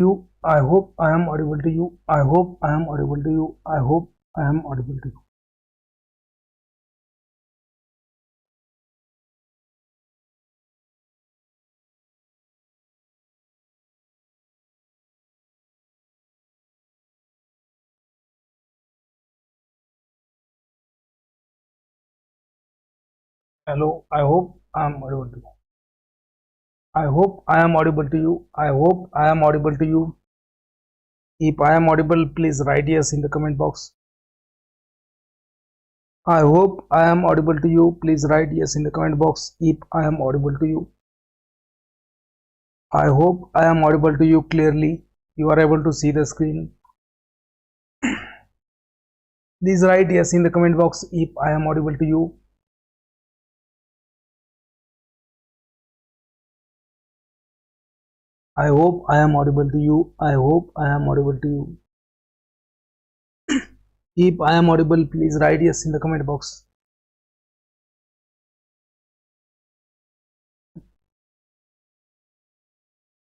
you. I hope I am audible to you. I hope I am audible to you. I hope I am audible to you. Hello. I hope I am audible to you. I hope I am audible to you. I hope I am audible to you. If I am audible, please write yes in the comment box. I hope I am audible to you. Please write yes in the comment box if I am audible to you. I hope I am audible to you clearly. You are able to see the screen. Please write yes in the comment box if I am audible to you. I hope I am audible to you. I hope I am audible to you. If I am audible, please write yes in the comment box.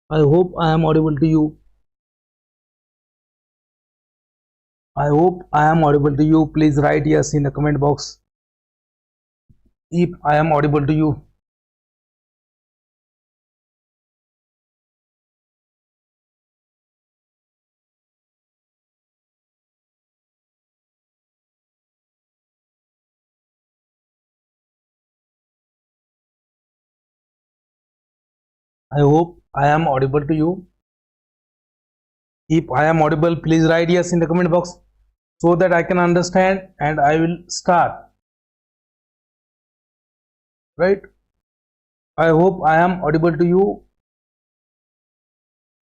I hope I am audible to you. I hope I am audible to you. Please write yes in the comment box. If I am audible to you. I hope I am audible to you. If I am audible, please write yes in the comment box so that I can understand and I will start. Right? I hope I am audible to you.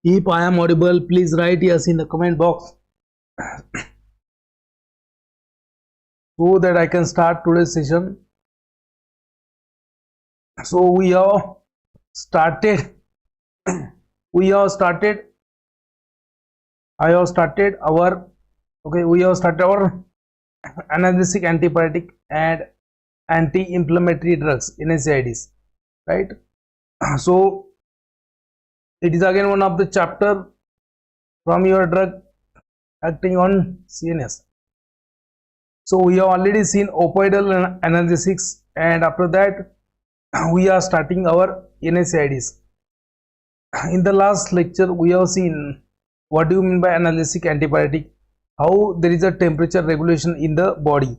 If I am audible, please write yes in the comment box so that I can start today's session. So we have started. We have started our analgesic, antipyretic and anti-inflammatory drugs, NSAIDs, right? So it is again one of the chapter from your drug acting on CNS. So we have already seen opioidal analgesics, and after that we are starting our NSAIDs. In the last lecture we have seen what do you mean by analgesic, antipyretic, how there is a temperature regulation in the body.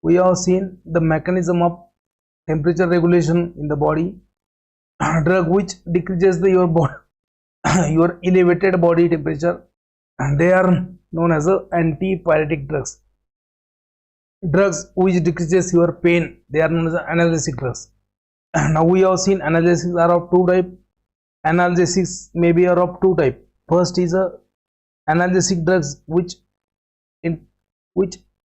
We have seen the mechanism of temperature regulation in the body. Drug which decreases your elevated body temperature, and they are known as antipyretic drugs. Drugs which decreases your pain, they are known as analgesic drugs. Now we have seen analgesics are of two types. Analgesics may be of two types. First is analgesic drugs which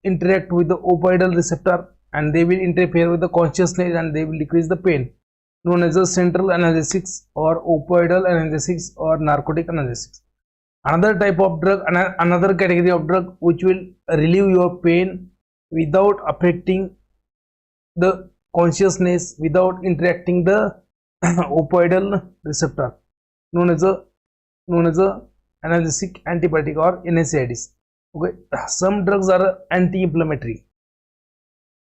interact with the opioidal receptor, and they will interfere with the consciousness and they will decrease the pain, known as the central analgesics or opioidal analgesics or narcotic analgesics. Another type of drug, another category of drug which will relieve your pain without affecting the consciousness, without interacting the opioidal receptor, known as a analgesic, antipyretic or NSAIDs. Okay, some drugs are anti-inflammatory,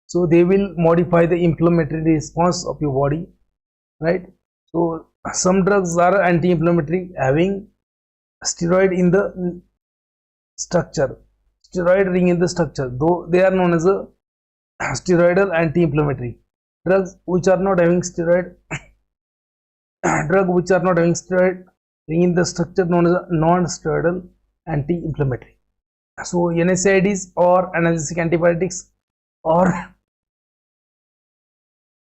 so they will modify the inflammatory response of your body, right? So some drugs are anti-inflammatory, having steroid in the structure, steroid ring in the structure, though they are known as a steroidal anti-inflammatory. Drugs which are not having steroid ring in the structure, known as a non-steroidal anti-inflammatory. So NSAIDs or analgesic antipyretics or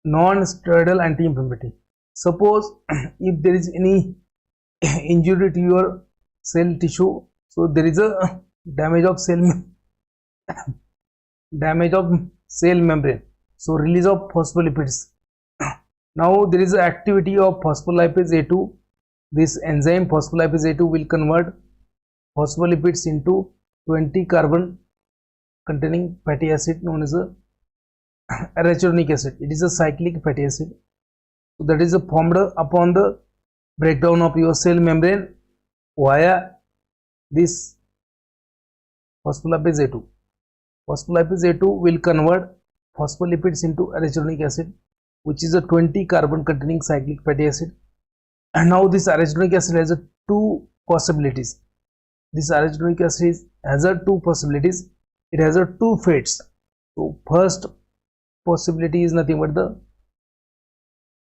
non-steroidal anti-inflammatory. Suppose if there is any injury to your cell tissue, so there is a damage of cell membrane, so release of phospholipids. Now there is an activity of phospholipase A2. This enzyme phospholipase A2 will convert phospholipids into 20 carbon containing fatty acid, known as a arachidonic acid. It is a cyclic fatty acid. So that is formed upon the breakdown of your cell membrane. via this phospholipase A2. Phospholipase A2 will convert phospholipids into arachidonic acid, which is a 20 carbon containing cyclic fatty acid. And now this arachidonic acid has two possibilities. This arachidonic acid has two possibilities. It has two fates. So first possibility is nothing but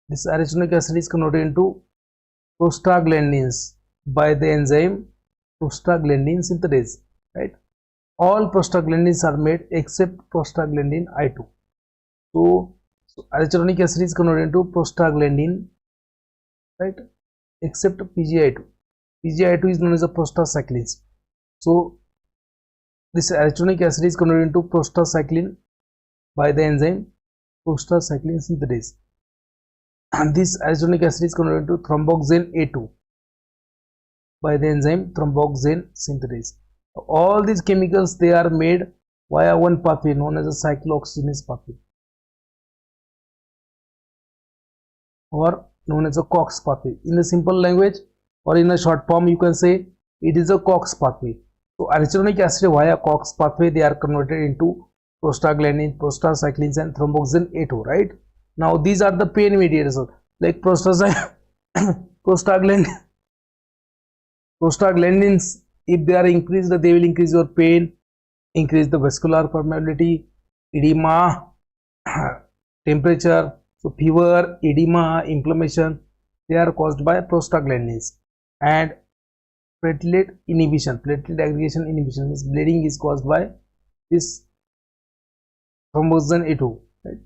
this arachidonic acid is converted into prostaglandins by the enzyme prostaglandin synthase, right? All prostaglandins are made except prostaglandin I2. So arachidonic acid is converted into prostaglandin, right, except PGI2. PGI2 is known as a prostacyclins. So this arachidonic acid is converted into prostacyclin by the enzyme prostacyclin synthase, and this arachidonic acid is converted into thromboxane A2 by the enzyme thromboxane synthase. All these chemicals, they are made via one pathway known as a cyclooxygenase pathway, or known as a COX pathway. In a simple language or in a short form, you can say it is a COX pathway. So arachidonic acid via COX pathway, they are converted into prostaglandin, prostacyclins and thromboxane A2, right? Now these are the pain mediators like prostaglandins. If they are increased, they will increase your pain, increase the vascular permeability, edema, temperature. So fever, edema, inflammation, they are caused by prostaglandins. And platelet inhibition, platelet aggregation inhibition, means bleeding is caused by this thromboxane A2, right?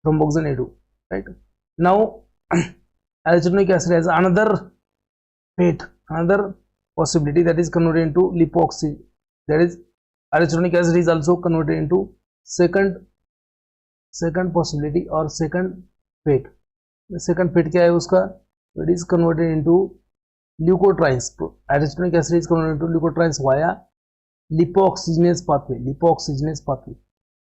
Thromboxane A2, right? Now arachidonic acid has another fate, another possibility, that is converted into lipoxy. That is, arachidonic acid is also converted into second possibility or second fate. The second fate क्या है उसका? It is converted into leukotrienes. Arachidonic acid is converted into leukotrienes via lipoxygenase pathway. Lipoxygenase pathway.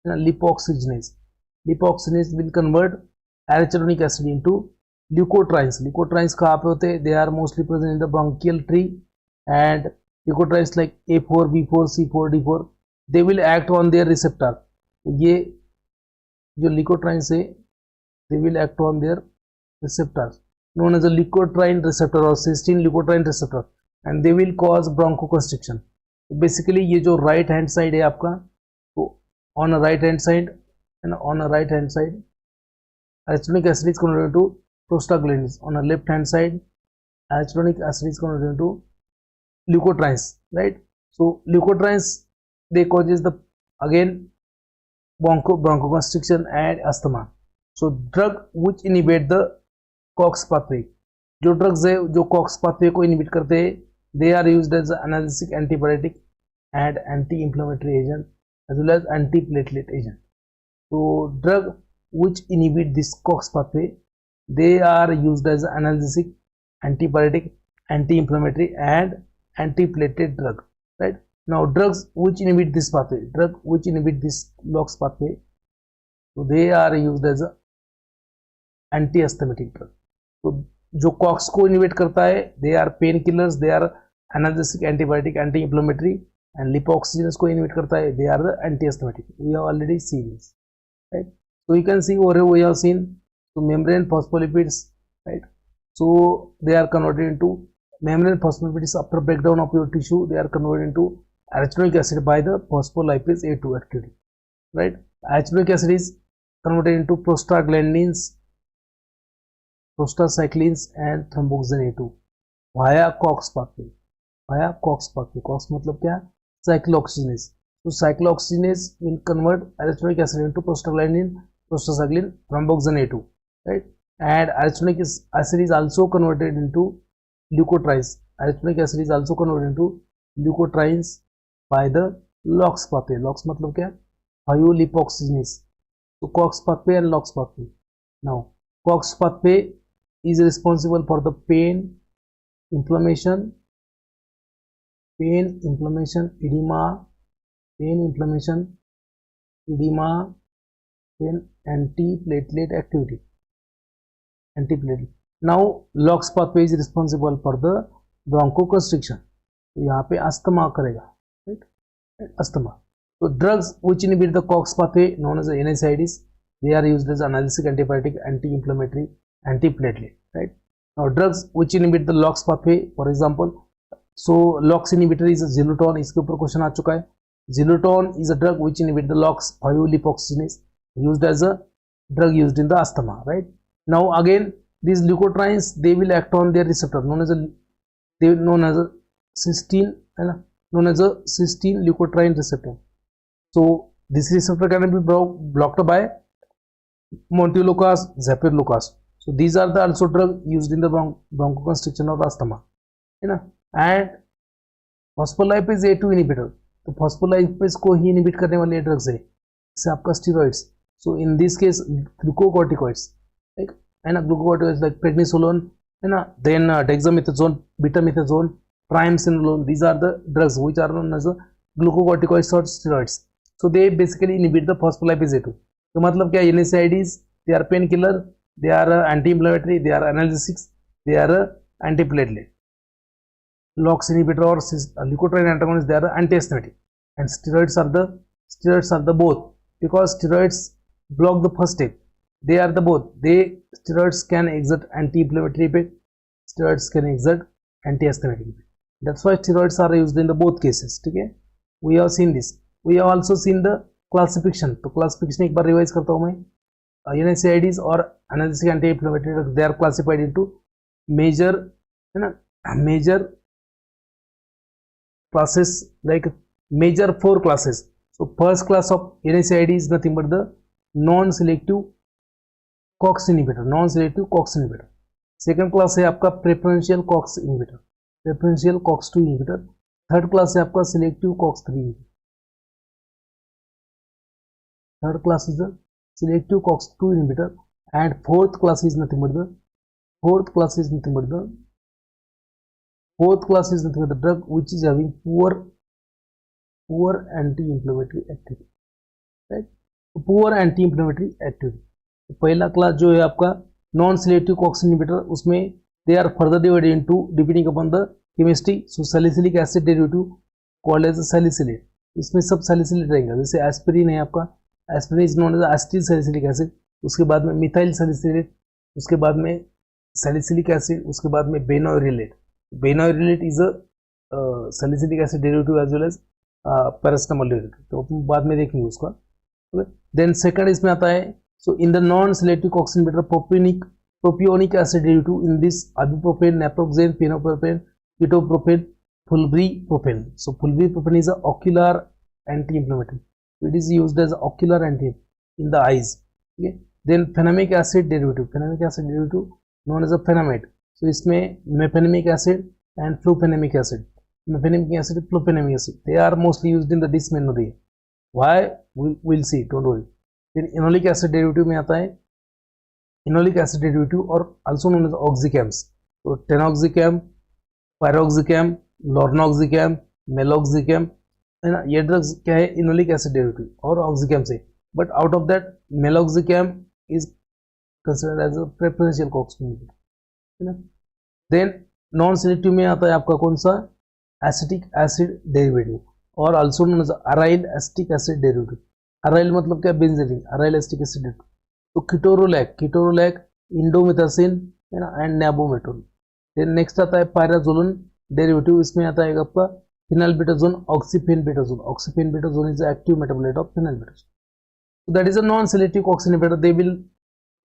Lipoxygenase will convert arachidonic acid into leukotrienes. Leukotrienes कहाँ पे होते हैं? They are mostly present in the bronchial tree, and leukotrienes like A4, B4, C4, D4, they will act on their receptor. ये जो leukotrienes है, they will act on their receptors known as a leukotriene receptor or cysteine leukotriene receptor, and they will cause bronchoconstriction. So basically ये जो right hand side है आपका, तो on a right hand side arachidonic acid is converted into prostaglandins. On a left hand side, arachidonic acid is converted into leukotrienes, right? So leukotrienes, they causes the again bronchoconstriction and asthma. So drug which inhibit the COX pathway, जो drugs है जो COX pathway को inhibit करते हैं, they are used as analgesic, antipyretic and anti-inflammatory agent as well as anti-platelet agent. So drug which inhibit this COX pathway, they are used as analgesic, antipyretic, anti-inflammatory and anti-platelet drug, right? Now drugs which inhibit this pathway, LOX pathway, so they are used as anti-asthmatic drug. तो जो COX को inhibit करता है, they are painkillers, they are analgesic, antibiotic, anti-inflammatory, and lipoxygenase को inhibit करता है, they are the anti-asthmatic. We have already seen this, right? So you can see over here we have seen so membrane phospholipids, right? So they are converted into membrane phospholipids after breakdown of your tissue. They are converted into arachidonic acid by the phospholipase A2 activity, right? Arachidonic acid is converted into prostaglandins, prostacyclins and thromboxane A2 via COX pathway. COX मतलब क्या? Cyclooxygenase. So cyclooxygenase will convert arachidonic acid into prostaglandin, prostacyclin, thromboxane A2, right? And arachidonic acid is also converted into leukotrienes. Arachidonic acid is also converted into leukotrienes by the LOX pathway. LOX मतलब क्या? Lipoxygenase. So COX pathway and LOX pathway. Now COX pathway is responsible for the pain, inflammation, edema, then anti-platelet activity. Now LOX pathway is responsible for the bronchoconstriction. तो यहाँ पे asthma करेगा, right, asthma. तो drugs which inhibit the COX pathway known as NSAIDs, they are used as analgesic, antipyretic, anti-inflammatory, antiplatelet, right. Now drugs which inhibit the LOX pathway, for example, so LOX inhibitor is a Xylitol, इसके ऊपर question आ चुका है. Xylitol is a drug which inhibit the LOX 5-lipoxygenase, used as a drug used in the asthma, right. Now again these leukotrienes, they will act on their receptor known as a cysteine, known as a cysteine leukotriene receptor. So this receptor can be blocked by montelukast, zapirlukast. So these are the also drug used in the bronchoconstriction of asthma, है ना. And phospholipase A2 inhibitor, तो phospholipase को ही inhibit करने वाले drugs है. इससे आपका steroids. So in this case glucocorticoids, like है ना, glucocorticoids like prednisolone, है ना, then dexamethasone, betamethasone, triamcinolone. These are the drugs which are known as glucocorticoids or steroids. So they basically inhibit the phospholipase A2. तो मतलब क्या, NSAIDs, they are painkiller, they are anti-inflammatory, they are analgesics, they are antiplatelet. LOX inhibitor or leukotriene antagonists, they are anti-asthmatic, and steroids are the both, because steroids block the first step. They are the both. Steroids can exert anti-inflammatory effect, steroids can exert anti-asthmatic effect. That's why steroids are used in the both cases. ठीक है, we have seen this. We have also seen the classification. तो classification एक बार revise करता हूँ मैं. NSAIDs और analgesic anti-inflammatory drugs, they are classified into major, है ना, major classes, like major 4 classes. So first class of NSAID is nothing but the non-selective COX inhibitor. Second class है आपका preferential COX inhibitor, preferential COX2 inhibitor. Third class है आपका selective COX3 inhibitor. Third class is the selective COX2 inhibitor, and fourth class is nothing but the drug which is having poor anti-inflammatory activity, right. Poor anti-inflammatory activity. तो पहला class जो है आपका non selective COX inhibitor, उसमें they are further divided into depending upon the chemistry. So salicylic acid derivative called as salicylate, इसमें सब salicylate रहेगा. जैसे एस्पिरिन है आपका, aspirin is known as acetyl salicylic acid, उसके बाद में मिथाइल सैलिसिलेट, उसके बाद में सैलिसिलिक एसिड, उसके बाद में benorilate. Benorilate is a salicylic acid derivative as well as paracetamol derivative, तो अपन बाद में देखेंगे उसका. देन सेकंड इसमें आता है, so in the non selective COX inhibitor propionic acid derivative, in this ibuprofen, naproxen, phenolphthalein, ketoprofen, fulviprofen. So fulviprofen is a ocular anti-inflammatory. It is used as ocular anti in the eyes. Okay. Then phenamic acid derivative known as a phenamate. So इसमें mefenamic acid and fluphenamic acid. Mefenamic acid, fluphenamic acid, they are mostly used in the dysmenorrhea. Why? We'll see, don't worry. फिर enolic acid derivative में आता है enolic acid derivative और also known as ऑक्सीकैम्स. तो टेनॉक्सिकैम, पायरोक्सिकैम, लॉर्नोक्सिकैम, meloxicam, है ना, ये drugs क्या है, इनोलिक एसिड डेरिवेटिव और ऑक्सीकैम से. But out of that meloxicam is considered as a preferential COX inhibitor, है ना. देन नॉन सिलेक्टिव में आता है आपका कौन सा, एसिटिक एसिड डेरिवेटिव और also known as aryl acetic acid derivative. Aryl मतलब क्या, benzene, aryl acetic acid derivative. तो कीटोरोलैक, इंडोमेथासिन, है ना, एंड नैबोमेटोल. देन नेक्स्ट आता है पायराजोलोन डेरिवेटिव, इसमें आता है आपका phenylbutazone, oxyphenbutazone is active metabolite of phenylbutazone. So that is a non-selective COX inhibitor. They will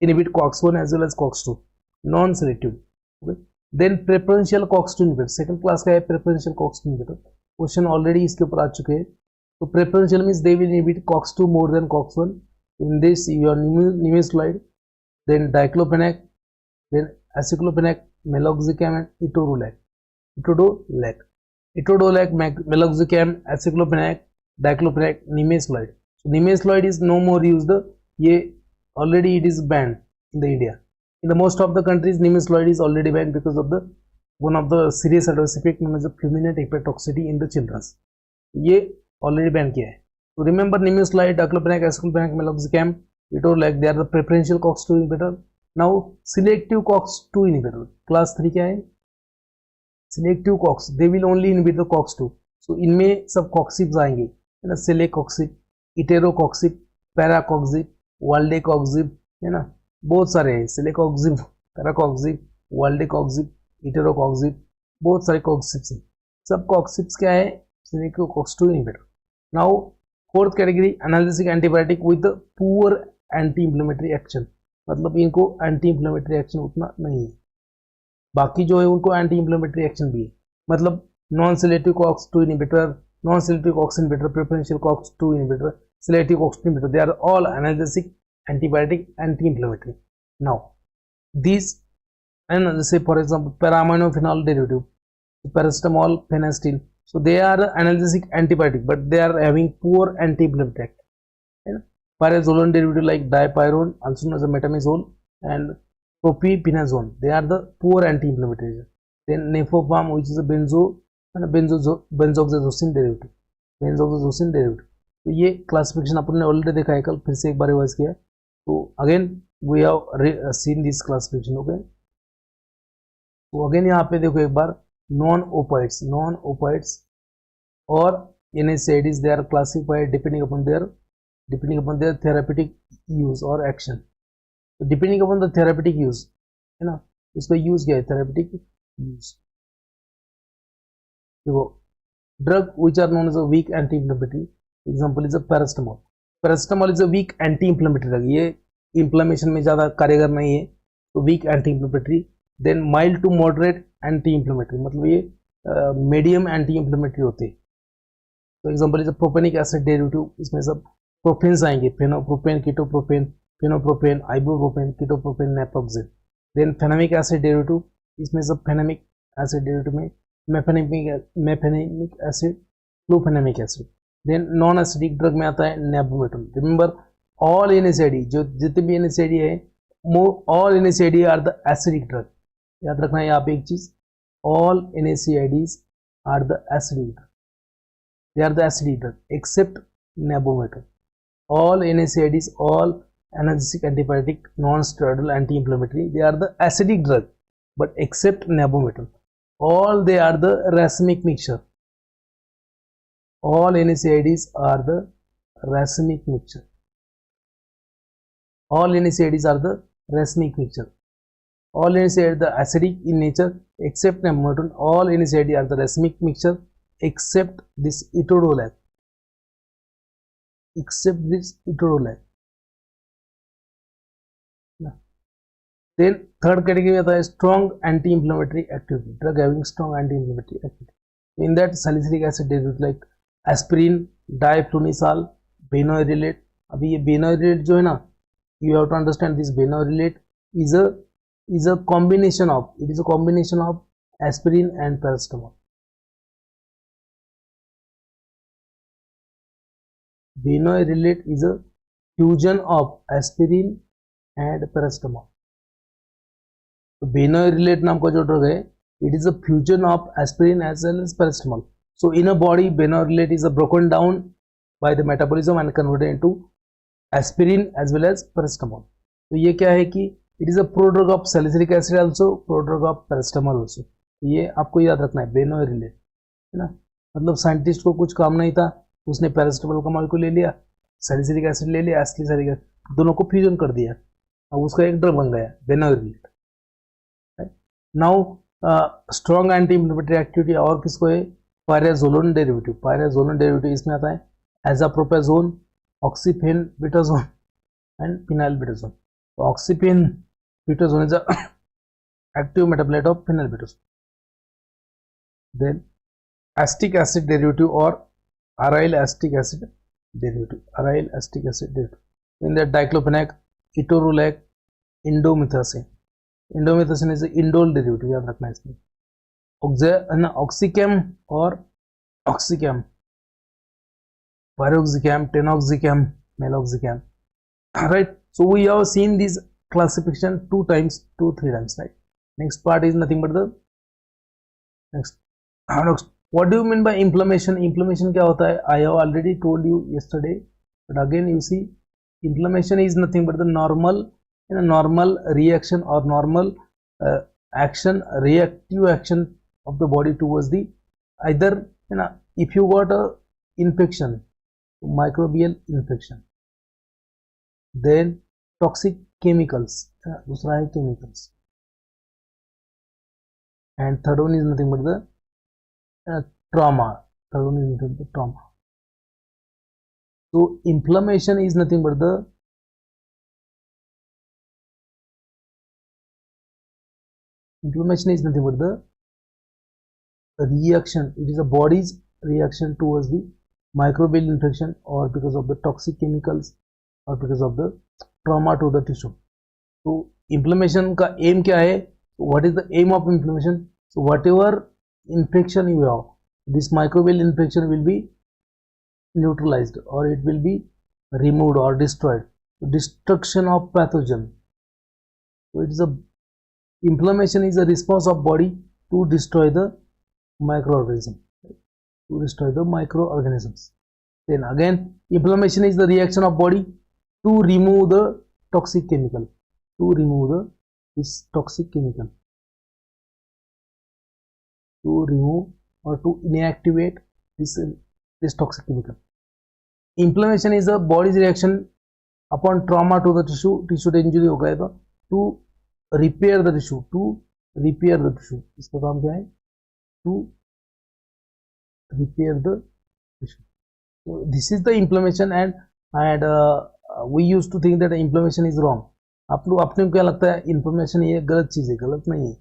inhibit COX1 as well as COX2. Non-selective. Okay. Then preferential COX2 inhibitor. Second class का है preferential COX2 inhibitor. Question already इसके ऊपर आ चुके हैं. So preferential means they will inhibit COX2 more than COX1. In this your nimesulide, then diclofenac, then aceclofenac, meloxicam and etodolac, meloxicam, aceclofenac, diclofenac, nimesulide. So nimesulide is no more used. ये already it is banned in the India. In the most of the countries, nimesulide is already banned because of the one of the serious adverse effect known as the fulminant hepatotoxicity in the children. ये already banned किया है. So remember nimesulide, diclofenac, aceclofenac, meloxicam, etodolac, they are the preferential COX2 inhibitor. Now selective COX2 inhibitor class 3 क्या है? Selective COX, they will only inhibit the COX two, so इनमें सब कॉक्सिप्स आएंगे, है ना, सिलेकॉक्सिप, इटेरोकॉक्सिप, पैराकॉक्सिप, वाल्डेकॉक्सिप, है ना, बहुत सारे हैं, सिलेकॉक्सिप, पैराकॉक्सिप, वाल्डेकॉक्सिप, इटेरोकॉक्सिप, बहुत सारे कॉक्सिप्स हैं, सब कॉक्सिप्स क्या है, selective COX two inhibitor. Now fourth category analgesic antibiotic with poor anti inflammatory action, मतलब इनको एंटी इंफ्लेमेटरी एक्शन उतना नहीं है, बाकी जो है उनको एंटी इंफ्लेमेटरी एक्शन भी है, मतलब non selective COX two inhibitor, non selective COX inhibitor, preferential COX two inhibitor, selective COX2 inhibitor, they are all analgesic, antibiotic, anti-inflammatory. Now these, and say for example paraminophenol derivative, paracetamol, phenacetin, so they are analgesic antibiotic but they are having poor anti-inflammatory act, and pyrazolone derivative like dipyrone, also known as a metamizole, and propionazole, they are the poor anti-inflammatory. Then NephPharm, which is a benzoxazosine derivative, तो ये classification अपन ने already देखा है कल, फिर से एक बार revise किया, तो again we have seen this classification. Okay, तो अगेन यहाँ पे देखो एक बार, नॉन ओपाइड्स और NSAIDs, they are classified depending upon their therapeutic use और एक्शन। तो depending upon the therapeutic use, है ना, इसका यूज क्या है, थेरापेटिक यूज। देखो, drug which are known as a weak anti inflammatory, example is a paracetamol. Paracetamol is a weak anti inflammatory drug, ये inflammation में ज़्यादा कार्यगर नहीं है, तो weak anti inflammatory. Then mild to moderate anti inflammatory, मतलब ये मीडियम एंटी इंफ्लेमेटरी होते हैं। तो example is a propionic acid derivative, इसमें सब प्रोपेन्स आएंगे, fenoprofen, ketoprofen, fenoprofen, ibuprofen, ketoprofen, naproxen. Then fenamic acid derivative, इसमें सब फेनेमिक एसिड डेरिवेटिव में mefenamic acid, flufenamic acid. Then non acidic drug में आता है नेबुमेटोन। रिमेंबर, ऑल NSAID, जो जितने भी NSAID है, all NSAID are the acidic drug. याद रखना है यहाँ पे एक चीज, all NSAIDs are the acidic drug, they are the acidic drug except nabumetone. All NSAIDs, all analgesic, antibiotic, non-steroidal, anti-inflammatory, they are the acidic drug, but except nebumetol, all they are the racemic mixture. All NSAIDs are the racemic mixture. All NSAIDs are the racemic mixture. All NSAIDs are the acidic in nature, except nebumetol. All NSAIDs are the racemic mixture, except this etodolac. Except this etodolac. Then third category आता है strong anti-inflammatory activity, drug having strong anti-inflammatory activity. In that salicylic acid derivative like aspirin, diflunisal, benoyrelate. अभी ये benoyrelate जो है ना, you have to understand this benoyrelate is a combination of, it is a combination of aspirin and paracetamol. Benoyrelate is a fusion of aspirin and paracetamol. तो बेनोइरेलेट नाम का जो drug है, it is a fusion of aspirin as well as paracetamol. So in a body benorilate is broken down by the metabolism and converted into aspirin as well as paracetamol. तो ये क्या है कि it is a prodrug of salicylic acid also, prodrug of paracetamol also. ये आपको याद रखना है, बेनोइरेलेट, है ना, मतलब साइंटिस्ट को कुछ काम नहीं था, उसने पैरासिटामोल का मॉलिक्यूल ले लिया, सैलिसिलिक एसिड ले लिया, एसिटिक एसिड, दोनों को फ्यूजन कर दिया, अब उसका एक ड्रग बन गया benorilate. Now strong anti inflammatory activity और किसको है, पायराजोलोन डेरिवेटिव। पायराजोलोन डेरिवेटिव इसमें आता है एजाप्रोपेजोन, ऑक्सीफेनबिटाजोन एंड फिनाइलबिटाजोन। तो oxyphenbutazone is active metabolite of phenylbutazone. Then acetic acid derivative और aryl acetic acid derivative, aryl acetic acid derivative in that diclofenac, etodolac, indomethacin. Indomethacin is indole derivative, याद रखना है इसमें। Oxicam और oxicam, piroxicam, tenoxicam, meloxicam, right. So we have seen this classification 2 times, 3 times, right? Next part is nothing but the next. What do you mean by inflammation? Inflammation क्या होता है? I have already told you yesterday, but again you see, inflammation is nothing but the normal reaction or normal action, reactive action of the body towards the either, if you got a infection, microbial infection, then toxic chemicals, दूसरा है chemicals, and third one is nothing but the trauma. Third one is nothing but trauma. So inflammation is nothing but the reaction. It is a body's reaction towards the microbial infection, or because of the toxic chemicals, or because of the trauma to the tissue. So inflammation का aim क्या है? What is the aim of inflammation? So whatever infection you have, this microbial infection will be neutralized, or it will be removed or destroyed. Destruction of pathogen. So it is a inflammation is a response of body to destroy the microorganism, to destroy the microorganisms. Then again, inflammation is the reaction of body to remove the toxic chemical, to remove this toxic chemical, to remove or to inactivate this toxic chemical. Inflammation is the body's reaction upon trauma to the tissue injury हो गया था, to repair the tissue, इसका काम क्या है? To repair the tissue. So this is the inflammation, and we used to think that inflammation is wrong. आप लोग अपने को क्या लगता है? Inflammation ये गलत चीज है? गलत नहीं है.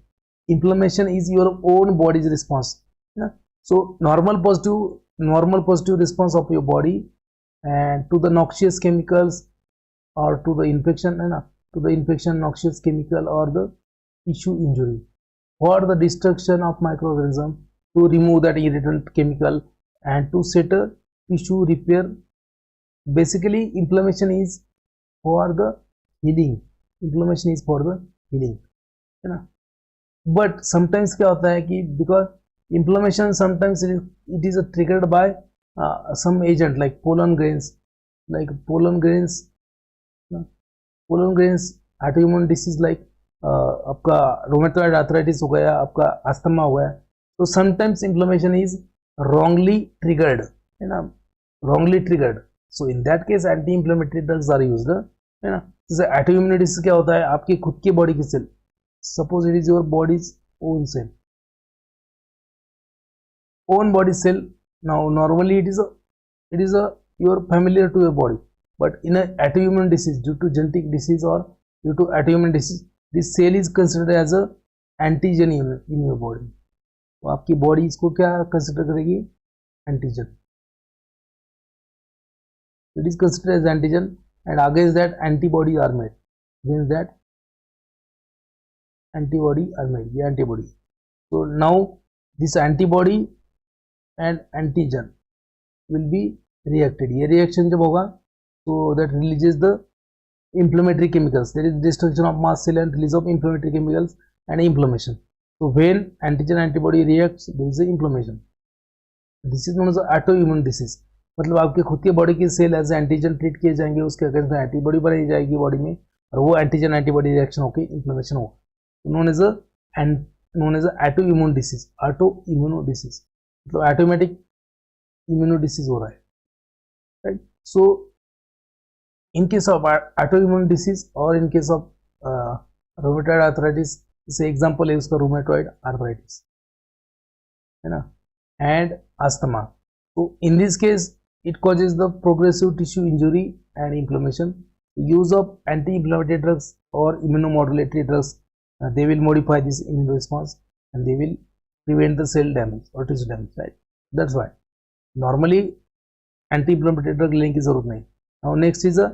Inflammation is your own body's response. So normal positive response of your body and to the noxious chemicals, or to the infection, noxious chemical, or the tissue injury, for the destruction of microorganism, to remove that irritant chemical and to set a tissue repair. Basically inflammation is for the healing. Inflammation is for the healing, है ना? But sometimes क्या होता है कि because inflammation sometimes it is triggered by some agent like pollen grains, autoimmune disease like आपका rheumatoid arthritis हो गया, आपका अस्थमा हो गया. So sometimes inflammation is wrongly triggered, है ना? Wrongly triggered. So in that case anti-inflammatory drugs are used, है ना? जैसे autoimmune disease क्या होता है? आपकी खुद की बॉडी की cell, suppose it is your body's own cell, own body cell. Now normally it is you're familiar to your body, but in a autoimmune disease, due to genetic disease or due to autoimmune disease, this cell is considered as a antigen in your body. तो आपकी body इसको क्या consider करेगी? Antigen. It is considered as antigen, and against that antibodies are made. Against that antibody are made. ये antibody. So now this antibody and antigen will be reacted. ये reaction जब होगा, so that releases the inflammatory chemicals. There is destruction of mast cell and release of inflammatory chemicals and inflammation. So when antigen antibody reacts, there is a inflammation. This is known as autoimmune disease. मतलब आपके खुद के body के cell as antigen treat किए जाएंगे, उसके against antibody बनाई जाएगी बॉडी में, और वो एंटीजन एंटीबॉडी रिएक्शन होकर इन्फ्लेमेशन होगा. Known as autoimmune disease. Autoimmuno disease मतलब ऑटोमेटिक इम्यूनो डिसीज हो रहा है, right? So in case of autoimmune disease और in case of rheumatoid arthritis, जैसे एग्जांपल है उसका रूमेटॉइड आर्थराइटिस, है ना, and asthma. So in this case it causes the progressive tissue injury and inflammation. Use of anti-inflammatory drugs or immunomodulatory drugs, they will modify this immune response and they will prevent the cell damage or tissue damage, right? That's why normally anti-inflammatory drug लेने की जरूरत नहीं. Now next is a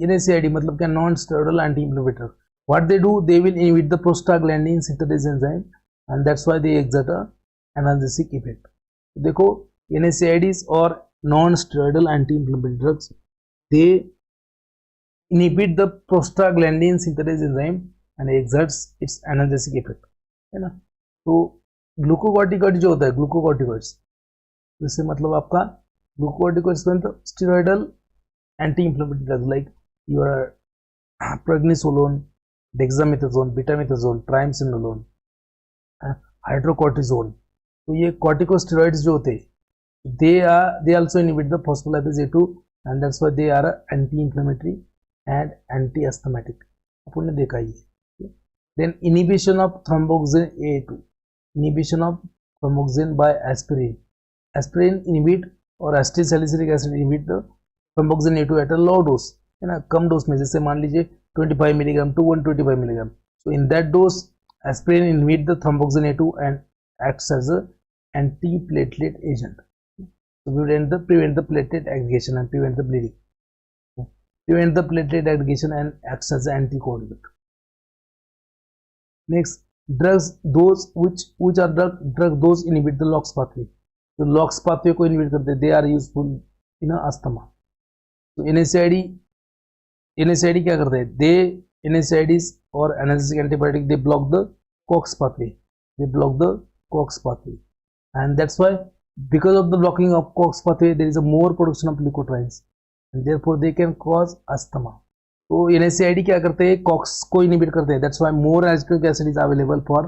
NSAID, मतलब क्या? non-steroidal anti-inflammatory. What they do, they will inhibit the prostaglandin synthase enzyme, and that's why they exert a analgesic effect. देखो NSAIDs और non-steroidal anti-inflammatory drugs, they inhibit the prostaglandin synthase enzyme and exerts its analgesic effect, है ना. तो glucocorticoid जो होता है, glucocorticoids जैसे मतलब आपका ग्लूकोकॉर्टिकॉइड्स मतलब steroidal anti inflammatory drugs like your prednisolone, dexamethasone, betamethasone, triamcinolone, hydrocortisone. तो ये कॉर्टिकोस्टेरॉइड्स जो होते हैं they also inhibit the phospholipase A2 and that's why they are anti inflammatory and anti asthmatic. अपन ने देखा ये। Then inhibition of thromboxane A2, inhibition of thromboxane by aspirin. Aspirin inhibit और acetylsalicylic acid inhibit the thromboxane A2 at a low dose, है ना, कम dose में, जैसे मान लीजिए 25 milligram to 125 milligram. So in that dose aspirin inhibit the thromboxane A2 and acts as a anti-platelet agent to prevent the platelet aggregation and prevent the bleeding. Prevent the platelet aggregation and acts as an anticoagulant. Next, drugs those which are drug those inhibit the LOX pathway. तो LOX pathway को inhibit करते, they are useful in asthma. तो NSAID क्या करते हैं? NSAIDs or analgesic antibiotic, they block the COX pathway. They block the COX pathway, and that's why because of the blocking of COX pathway, there is a more production of leukotrienes, and therefore they can cause asthma. तो NSAID क्या करते हैं? COX को inhibit करते हैं. That's why more acetic acid is available for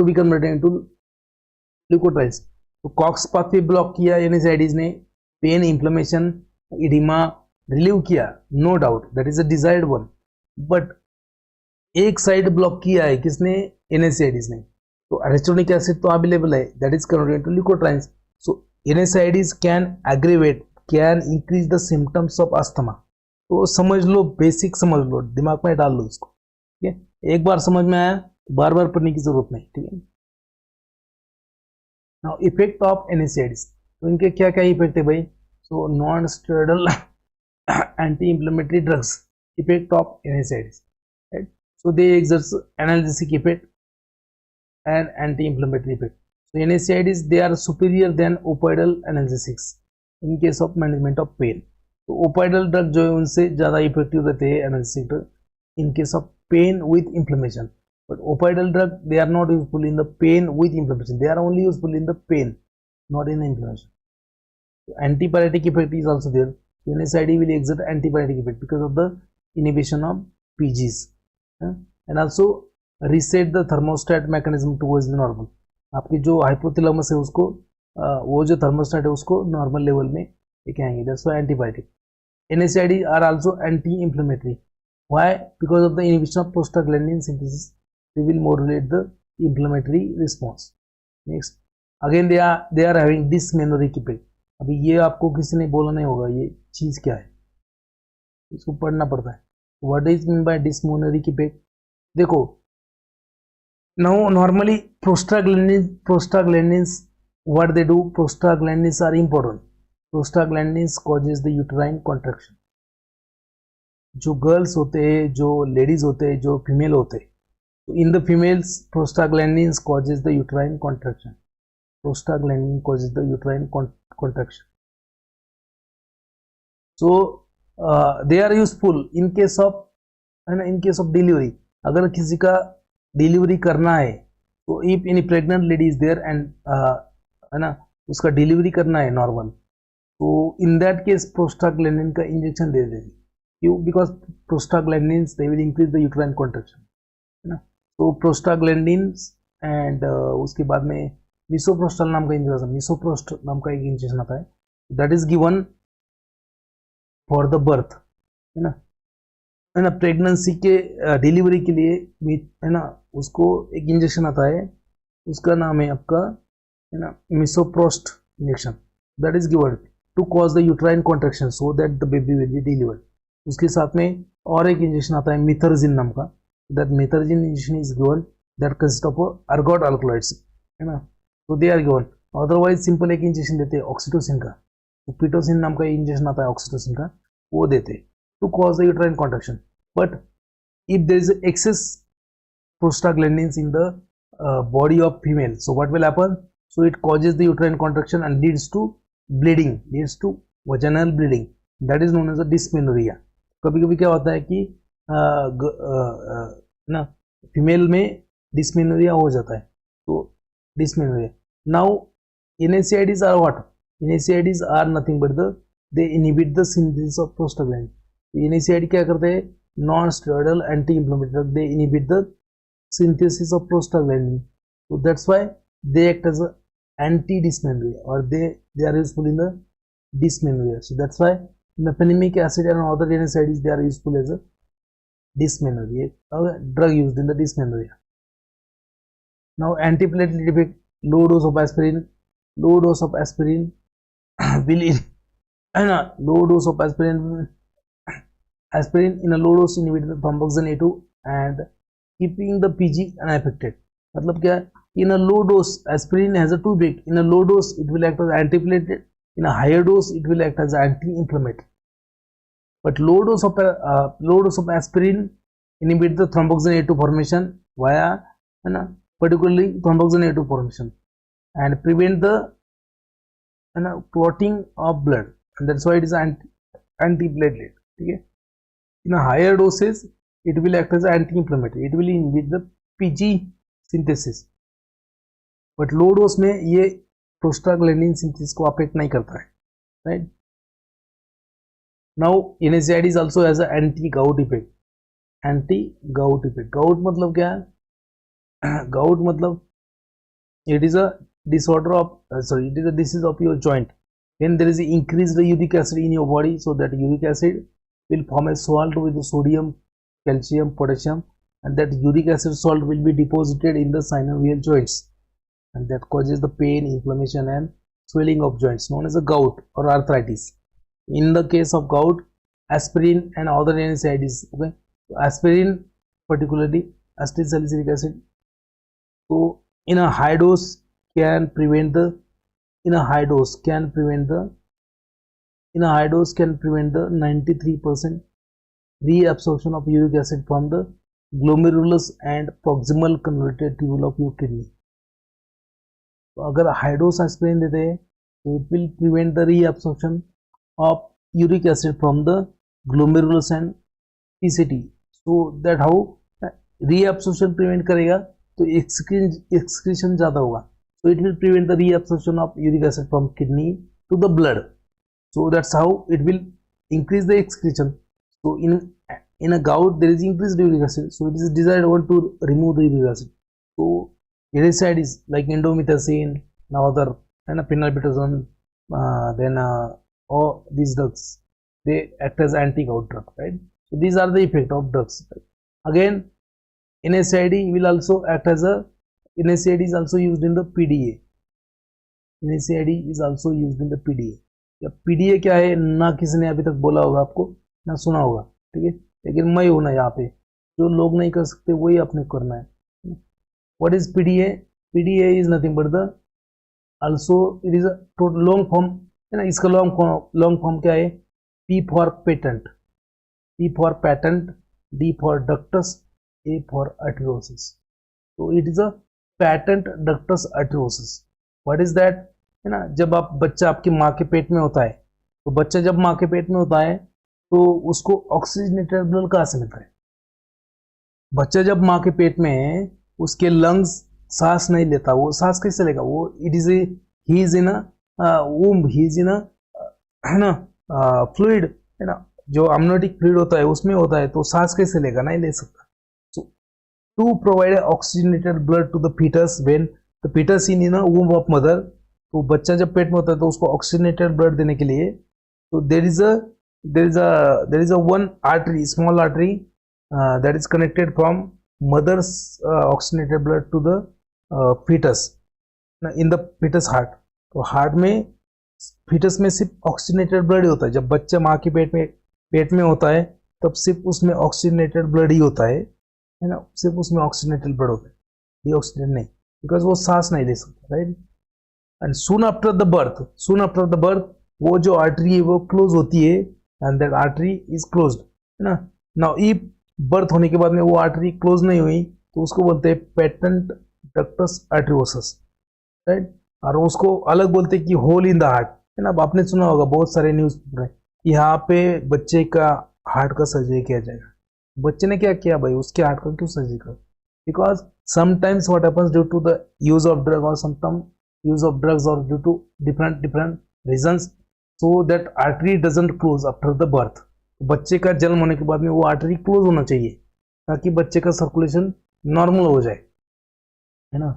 be converted into leukotrienes. तो COX pathway block किया NSAIDs ने, pain, inflammation, edema रिलीव किया, no doubt, that is a desired one. But एक साइड ब्लॉक किया है किसने? NSAIDs ने। तो एरेस्टोनिक एसिड तो अवेलेबल है, that is converted into leukotrienes. So NSAIDs can aggravate, can increase the symptoms of asthma. तो समझ लो, बेसिक समझ लो, दिमाग में डाल लो इसको, ठीक है। एक बार समझ में आया, बार बार पढ़ने की जरूरत नहीं, ठीक है। नाउ इफेक्ट ऑफ NSAIDs, तो इनके क्या क्या इफेक्ट है भाई? So non steroidal anti-inflammatory drugs, effect of NSAIDs, right? So they exert analgesic effect and anti-inflammatory effect. So NSAIDs, they are superior than opioidal analgesics in case of management of pain. तो opioidal drug जो है उनसे ज़्यादा effective रहते हैं analgesic drug in case of pain with inflammation. But opioidal drug, they are not useful in the pain with inflammation. They are only useful in the pain, not in the inflammation. So antipyretic effect is also there. NSAID will exert antipyretic effect because of the inhibition of PGs, and also reset the thermostat mechanism towards the normal. आपके जो hypothalamus है उसको वो जो thermostat है उसको normal level में लेके आएंगे, that's why antibiotic. NSAID are also anti-inflammatory. Why? Because of the inhibition of prostaglandin synthesis, they will modulate the inflammatory response. Next, again they are having dysmenoric effect. अभी ये आपको किसी ने बोला नहीं होगा ये चीज क्या है, इसको पढ़ना पड़ता है। What is mean by dysmenorrhoeic effect? देखो, now normally prostaglandins what they do, prostaglandins are important. Prostaglandins causes the uterine contraction. जो गर्ल्स होते हैं, जो लेडीज होते हैं, जो फीमेल होते हैं, तो in the females prostaglandins causes the uterine contraction. Prostaglandin causes the uterine contraction. So they are useful in case of delivery. अगर किसी का डिलीवरी करना है, तो if any pregnant lady is there and है ना, उसका डिलीवरी करना है नॉर्मल, तो इन दैट केस प्रोस्टाग्लैंडिन का इंजेक्शन दे देगी। क्यों? Because prostaglandins they will increase the uterine contraction, है ना। तो प्रोस्टाग्लैंडिन्स एंड उसके बाद में मिसोप्रोस्टल नाम का इंजेक्शन, मिसोप्रोस्ट नाम का एक इंजेक्शन आता है, that is given for the birth, है ना, प्रेगनेंसी के डिलीवरी के लिए, है ना, उसको एक इंजेक्शन आता है, उसका नाम है आपका, है ना, misoprost injection, that is given to cause the uterine contraction so that the baby will be delivered. उसके साथ में और एक इंजेक्शन आता है मिथर्जिन नाम का, that Methergine injection is given that consist of ergot alkaloids, है ना। तो they are given. Otherwise simple एक इंजेक्शन देते हैं ऑक्सीटोसिन का, तो पिटोसिन नाम का इंजेक्शन आता है ऑक्सीटोसिन का, वो देते to cause the uterine contraction. But if there is excess prostaglandins in the body of female, so what will happen? So it causes the uterine contraction and leads to bleeding, leads to vaginal bleeding, that is known as a dysmenorrhea. कभी कभी क्या होता है कि ना female में dysmenorrhoea हो जाता है, तो dysmenorrhea. Now NSAIDs are what? NSAIDs are nothing but they inhibit the synthesis of prostaglandin. NSAID क्या करते हैं? Non-steroidal anti-inflammatory drug, they inhibit the synthesis of prostaglandin So that's why they act as a anti-dysmenorrhea, or they are useful in the dysmenorrhea. So that's why mefenamic acid and other NSAIDs, they are useful as a dysmenorrhea, drug used in the dysmenorrhea. Now antiplatelet effect, low dose of aspirin will low dose of aspirin in a low dose inhibit the thromboxane A2 and keeping the PG unaffected. मतलब क्या है, in a low dose aspirin has a two effect. In a low dose it will act as antiplatelet, in a higher dose it will act as anti-inflammatory. But low dose of aspirin inhibit the thromboxane A2 formation via particularly thromboxane A2 formation and prevent the clotting of blood, and that's why it is anti-platelet. Okay? In a higher doses it will act as anti-inflammatory, it will inhibit the PG synthesis, but low dose में ये prostaglandin synthesis को affect नहीं करता है, right? Now NSAID is also has a anti-gout effect. Anti-gout effect, gout मतलब क्या है? Gout मतलब it is a disorder of it is a disease of your joint when there is increased uric acid in your body, so that uric acid will form a salt with sodium, calcium, potassium, and that uric acid salt will be deposited in the synovial joints, and that causes the pain, inflammation and swelling of joints, known as a gout or arthritis. In the case of gout, aspirin and other NSAIDs, okay, aspirin particularly acetylsalicylic acid, so in a high dose can prevent the 93% reabsorption of uric acid from the glomerulus and proximal convoluted tubule of your kidney. तो अगर high dose aspirin देते हैं तो it will prevent the reabsorption of uric acid from the glomerulus and PCT. So that how reabsorption prevent करेगा तो excretion ज़्यादा होगा. So it will prevent the reabsorption of uric acid from kidney to the blood. So that's how it will increase the excretion. So in a gout there is increased uric acid. So it is desired one to remove the uric acid. So NSAIDs like indomethacin, now other and phenylbutazone, then all these drugs, they act as anti-gout drug, right? So these are the effect of drugs. Right? Again, NSAID will also act as a NSAID is also used in the PDA. NSAID is also used in the PDA. या PDA क्या है ना किसी ने अभी तक बोला होगा आपको ना सुना होगा, ठीक है, लेकिन मैं हूं ना यहाँ पे, जो लोग नहीं कर सकते वही अपने करना है. What is PDA? PDA is nothing but the also it is a long form है ना. इसका long form क्या है? P for patent, D for ductus, A for arteriosus. So it is a patent ductus arteriosus. What is that? है ना, जब आप बच्चा आपकी माँ के पेट में होता है, तो बच्चा जब माँ के पेट में होता है तो उसको ऑक्सीजनेटेड ब्लड कहाँ से मिलता है? बच्चा जब माँ के पेट में है उसके लंग्स सांस नहीं लेता, वो सांस कैसे लेगा? वो it is he is in womb, he is in है ना फ्लूइड, है ना, जो amniotic फ्लूइड होता है उसमें होता है, तो सांस कैसे लेगा? नहीं ले सकता. So to provide oxygenated blood to the foetus when the foetus in womb of mother, तो बच्चा जब पेट में होता है तो उसको ऑक्सीजनेटेड ब्लड देने के लिए, तो there is a one artery, small artery that is connected from mother's oxygenated blood to the fetus in the fetus heart. तो हार्ट में fetus में सिर्फ ऑक्सीजनेटेड ब्लड ही होता है. जब बच्चा माँ के पेट में होता है तब सिर्फ उसमें ऑक्सीजनेटेड ब्लड ही होता है ना, सिर्फ उसमें ऑक्सीजनेटेड ब्लड होता है, डीऑक्सीजनेटेड नहीं, बिकॉज वो सांस नहीं ले सकता, right. And soon after the birth वो जो आर्टरी है वो क्लोज होती है, and that artery is closed, है ना. नाउ इफ बर्थ होने के बाद में वो आर्टरी क्लोज नहीं हुई तो उसको बोलते हैं पेटेंट डक्टस आर्टरियोसस, राइट. और उसको अलग बोलते हैं कि होल इन द हार्ट, है ना. अब आपने सुना होगा बहुत सारे न्यूज पेपर यहाँ पे बच्चे का हार्ट का सर्जरी किया जाएगा. बच्चे ने क्या किया भाई, उसके हार्ट का क्यों सर्जरी कर? Because sometimes what happens due to the use of drug और sometimes use of drugs or due to different reasons, so that artery doesn't close after the birth. बच्चे का जन्म होने के बाद में वो आर्टरी क्लोज होना चाहिए ताकि बच्चे का सर्कुलेशन नॉर्मल हो जाए, है ना.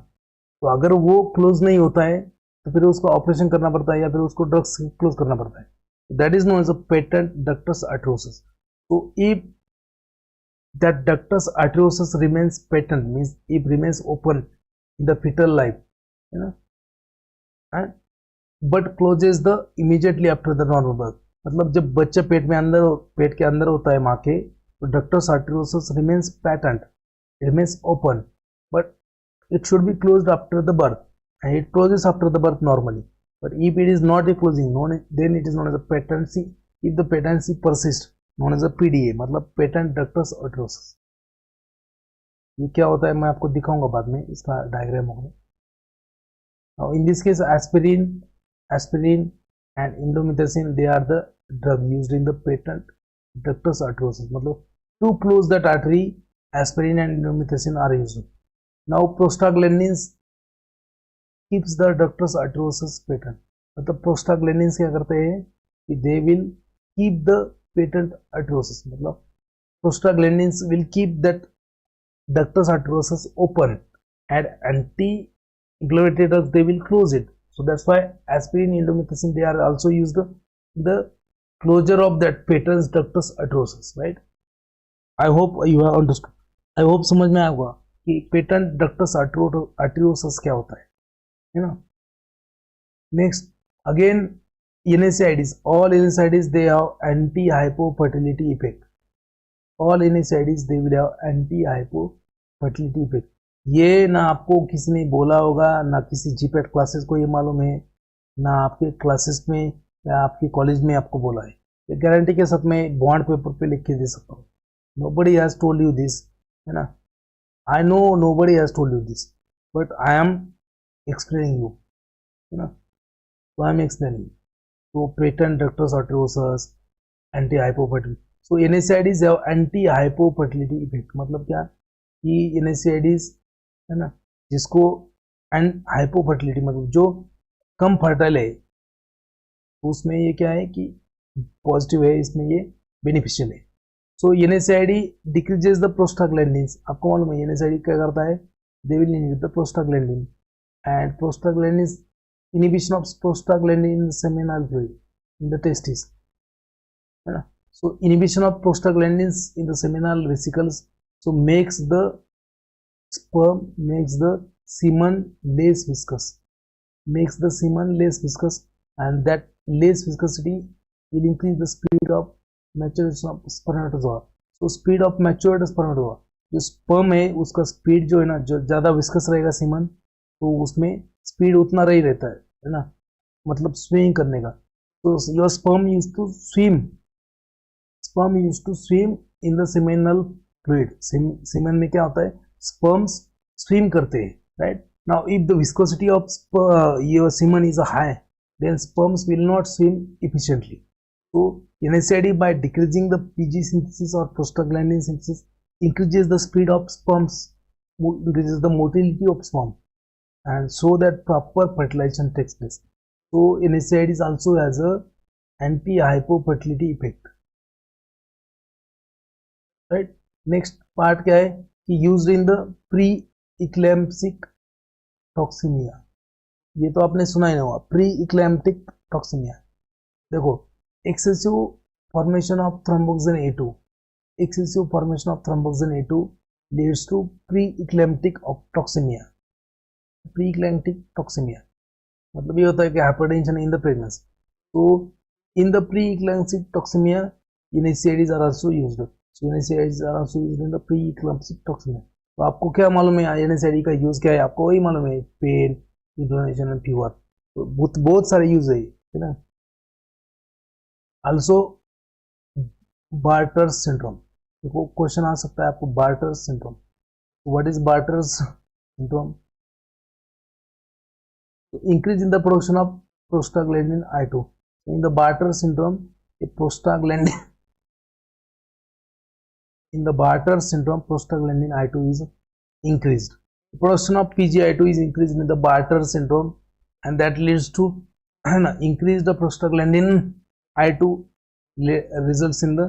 तो अगर वो क्लोज नहीं होता है तो फिर उसको ऑपरेशन करना पड़ता है या फिर उसको ड्रग्स क्लोज करना पड़ता है. That is known as a patent ductus arteriosus. तो if that ductus arteriosus remains patent, means it remains open in the fetal life, you know, and but closes the immediately after the normal birth. मतलब जब बच्चा पेट के अंदर होता है माँ के, तो ductus arteriosus remains patent, it remains open, but it should be closed after the birth, and it closes after the birth normally. But if it is not a closing, then it is known as a patency. If the patency persists, known as a PDA, मतलब patent ductus आर्टरोसिस. ये क्या होता है मैं आपको दिखाऊंगा बाद में, इसका डायग्राम होगा. Now in this case aspirin and indomethacin, they are the drug used in the patent ductus arteriosus. मतलब to close that artery, aspirin and indomethacin are used. Now prostaglandins keeps the ductus arteriosus patent. मतलब prostaglandins क्या करते हैं कि they will keep the patent arteriosus. मतलब prostaglandins will keep that ductus arteriosus open, and anti-inflammatory drugs they will close it. So that's why aspirin, indomethacin, they are also used in the closure of that patent ductus arteriosus, right? I hope you have understood. I hope समझ में आएगा कि patent ductus arteriosus क्या होता है ना. Next again, NSAIDs, all NSAIDs they have anti-hypofertility effect. All NSAIDs they will have anti-hypofertility effect. ये ना आपको किसी ने बोला होगा, ना किसी जीपैट क्लासेस को ये मालूम है, ना आपके क्लासेस में या आपके कॉलेज में आपको बोला है. ये गारंटी के साथ मैं बॉन्ड पेपर पे लिख के दे सकता हूँ. Nobody has told you this, है ना. I know nobody has told you this, but I am explaining you, है ना. So I am explaining you. So patent ductus arteriosus, anti-hypofertility. So NSAIDs have anti-hypofertility effect. मतलब क्या कि NSAIDs है ना, जिसको एंड हाइपोफर्टिलिटी मतलब जो कम फर्टाइल है, तो उसमें ये क्या है कि पॉजिटिव है, इसमें ये बेनिफिशियल है. सो NSAID डिक्रीजेस द प्रोस्टाग्लैंडिन्स. आपको मालूम है NSAID क्या करता है, they will inhibit the prostaglandin, and prostaglandins inhibition of prostaglandin in the seminal fluid in the testes, है ना. So inhibition of prostaglandins in the seminal vesicles, so makes the sperm, makes the semen less viscous, and that less viscosity will increase the speed of maturation of spermatozoa. So speed of matured spermatozoa, जो sperm है उसका speed जो है ना, जो ज़्यादा viscous रहेगा semen, तो उसमें स्पीड उतना रही रहता है ना, मतलब स्विमिंग करने का. तो your sperm used to swim in the seminal fluid. Semen में क्या होता है, स्पर्म्स स्विम करते हैं, right. Now if the viscosity of your semen is high, then sperms will not swim efficiently. तो NSAID by decreasing the PG synthesis or prostaglandin synthesis increases the speed of sperms, increases the motility of sperm, and so that proper fertilization takes place. So NSAID also has a anti-hypofertility effect, right. Next part क्या है कि used in the pre-eclamptic toxemia. ये तो आपने सुना ही नहीं होगा, pre-eclamptic toxemia. देखो, excessive formation of thromboxane A2, leads to pre-eclamptic toxemia. प्री-इक्लैम्प्टिक टॉक्सिमिया मतलब ये होता है कि हाइपरटेंशन इन द प्रेगनेंसी. तो in the pre eclamptic toxaemia NSAIDs are also used. So NSAIDs are also used in the pre eclamptic toxaemia. तो आपको क्या मालूम है NSAID का यूज क्या है, आपको वही मालूम है, पेन, इन्फ्लेमेशन एंड फीवर. तो बहुत सारे यूज है ना. आल्सो बार्टर सिंड्रोम, देखो क्वेश्चन आ सकता है आपको, barter syndrome. What is barter syndrome? Increase in the production of prostaglandin I2. In the Bartter syndrome, prostaglandin I2 is increased. The production of PGI2 is increased in the Bartter syndrome, and that leads to increased prostaglandin I2 results in the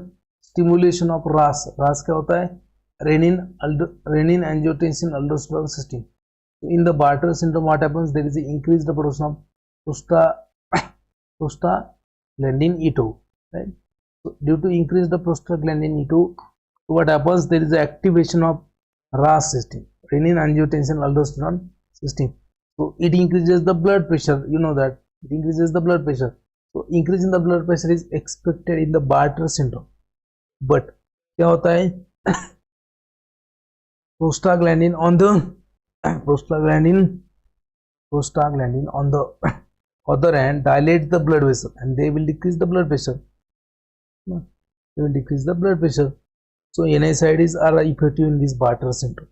stimulation of RAS. RAS क्या होता है? Renin angiotensin aldosterone system. So in the Bartter syndrome, what happens? There is an increased proportion of prostaglandin E2, right? So due to increased prostaglandin E2, what happens? There is an activation of RAS system, renin angiotensin aldosterone system. So it increases the blood pressure. You know that it increases the blood pressure. So increase in the blood pressure is expected in the Bartter syndrome. But क्या होता है? Prostaglandin on the other hand dilate the blood vessel and they will decrease the blood pressure. They will decrease the blood pressure. So NSAIDs are effective in this Bartter syndrome.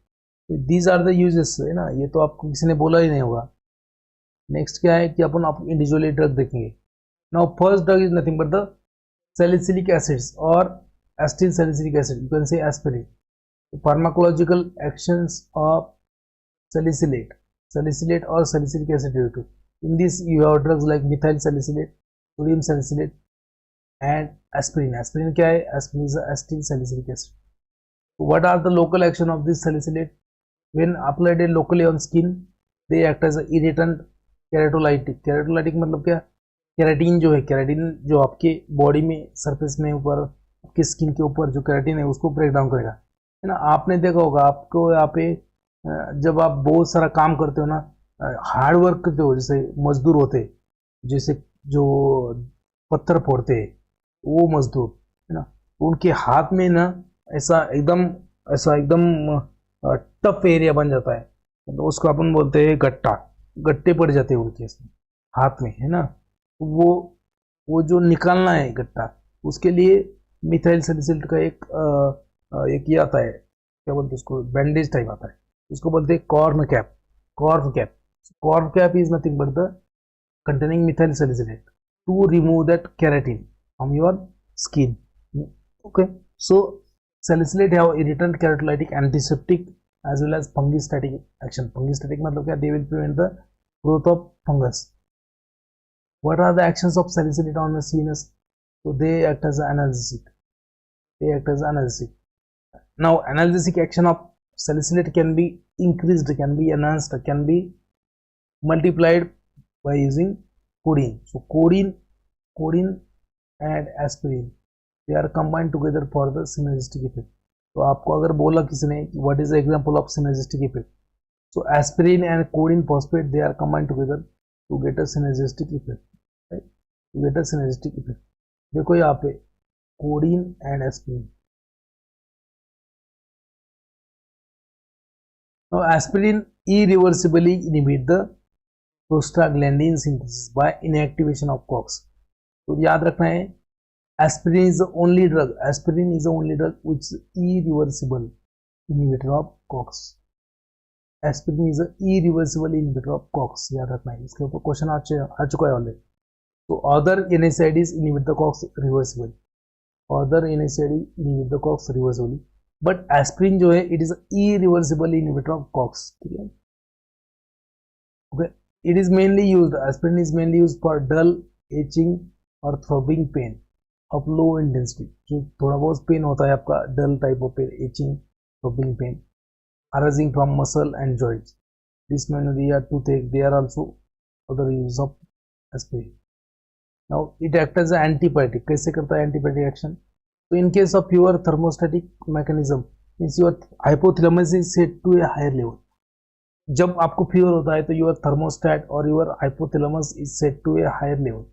So these are the uses है ना, ये तो आपको किसी ने बोला ही नहीं होगा. नेक्स्ट क्या है कि अपन आप इंडिविजुअली ड्रग देखेंगे. Now first drug is nothing but the salicylic acids or acetyl salicylic acid, you can say aspirin. The pharmacological actions of salicylate or salicylic acid derivative. In this you have drugs like methyl salicylate, sodium salicylate and aspirin. Aspirin क्या है? Aspirin is acetyl salicylic acid. So what are the local action of this salicylate? When applied locally on skin, they act as a irritant keratolytic. Keratolytic मतलब क्या? Keratin जो है, keratin जो आपके body में surface में ऊपर आपके स्किन के ऊपर जो केराटिन है उसको ब्रेक डाउन करेगा, है ना. आपने देखा होगा आपको यहाँ पे जब आप बहुत सारा काम करते हो ना, हार्ड वर्क करते हो, जैसे मजदूर होते, जैसे जो पत्थर फोड़ते हैं वो मजदूर, है ना, उनके हाथ में ना ऐसा एकदम टफ एरिया बन जाता है, तो उसको अपन बोलते हैं गट्टे पड़ जाते हैं उनके हाथ में, है ना. वो जो निकालना है गट्टा, उसके लिए मिथाइल सैलिसिलेट का एक ये आता है, क्या बोलते हैं उसको, बैंडेज टाइप आता है, उसको बोलते हैं corn cap is nothing but the containing methyl salicylate to remove that keratin from your skin. Okay, so salicylate have irritant, keratolytic, antiseptic as well as fungistatic action. Fungistatic मतलब क्या? They will prevent the growth of fungus. What are the actions of salicylate on the CNS? So they act as analgesic. Now analgesic action of salicylate can be increased, can be enhanced, can be multiplied by using codeine. So codeine and aspirin, they are combined together for the synergistic effect. तो आपको अगर बोला किसी ने what is the example of synergistic effect, so aspirin and codeine phosphate, they are combined together to get a synergistic effect, right? To get a synergistic effect. देखो यहाँ पे codeine and aspirin. Now aspirin irreversibly inhibit the prostaglandin synthesis by inactivation of COX. तो याद रखना है, aspirin is the only drug which is irreversible inhibitor of COX. Aspirin is the irreversible inhibitor of COX. याद रखना है, इसके ऊपर question आ चुका है ऑलरेडी. तो other NSAIDs inhibit the COX reversibly. But aspirin जो है, it is irreversible inhibitor of COX. ठीक है? Okay. It is mainly used, aspirin is mainly used for dull, itching or throbbing pain of low intensity. जो थोड़ा बहुत pen होता है आपका, dull type of pain, itching, throbbing pain arising from muscle and joints, dysmenorrhea, toothache, they are also other use of aspirin. Now it acts as an antipyretic. कैसे करता है antipyretic action? So in case of pure thermostatic mechanism, means your hypothalamus is set to a higher level. जब आपको fever होता है तो your thermostat और your hypothalamus is set to a higher level.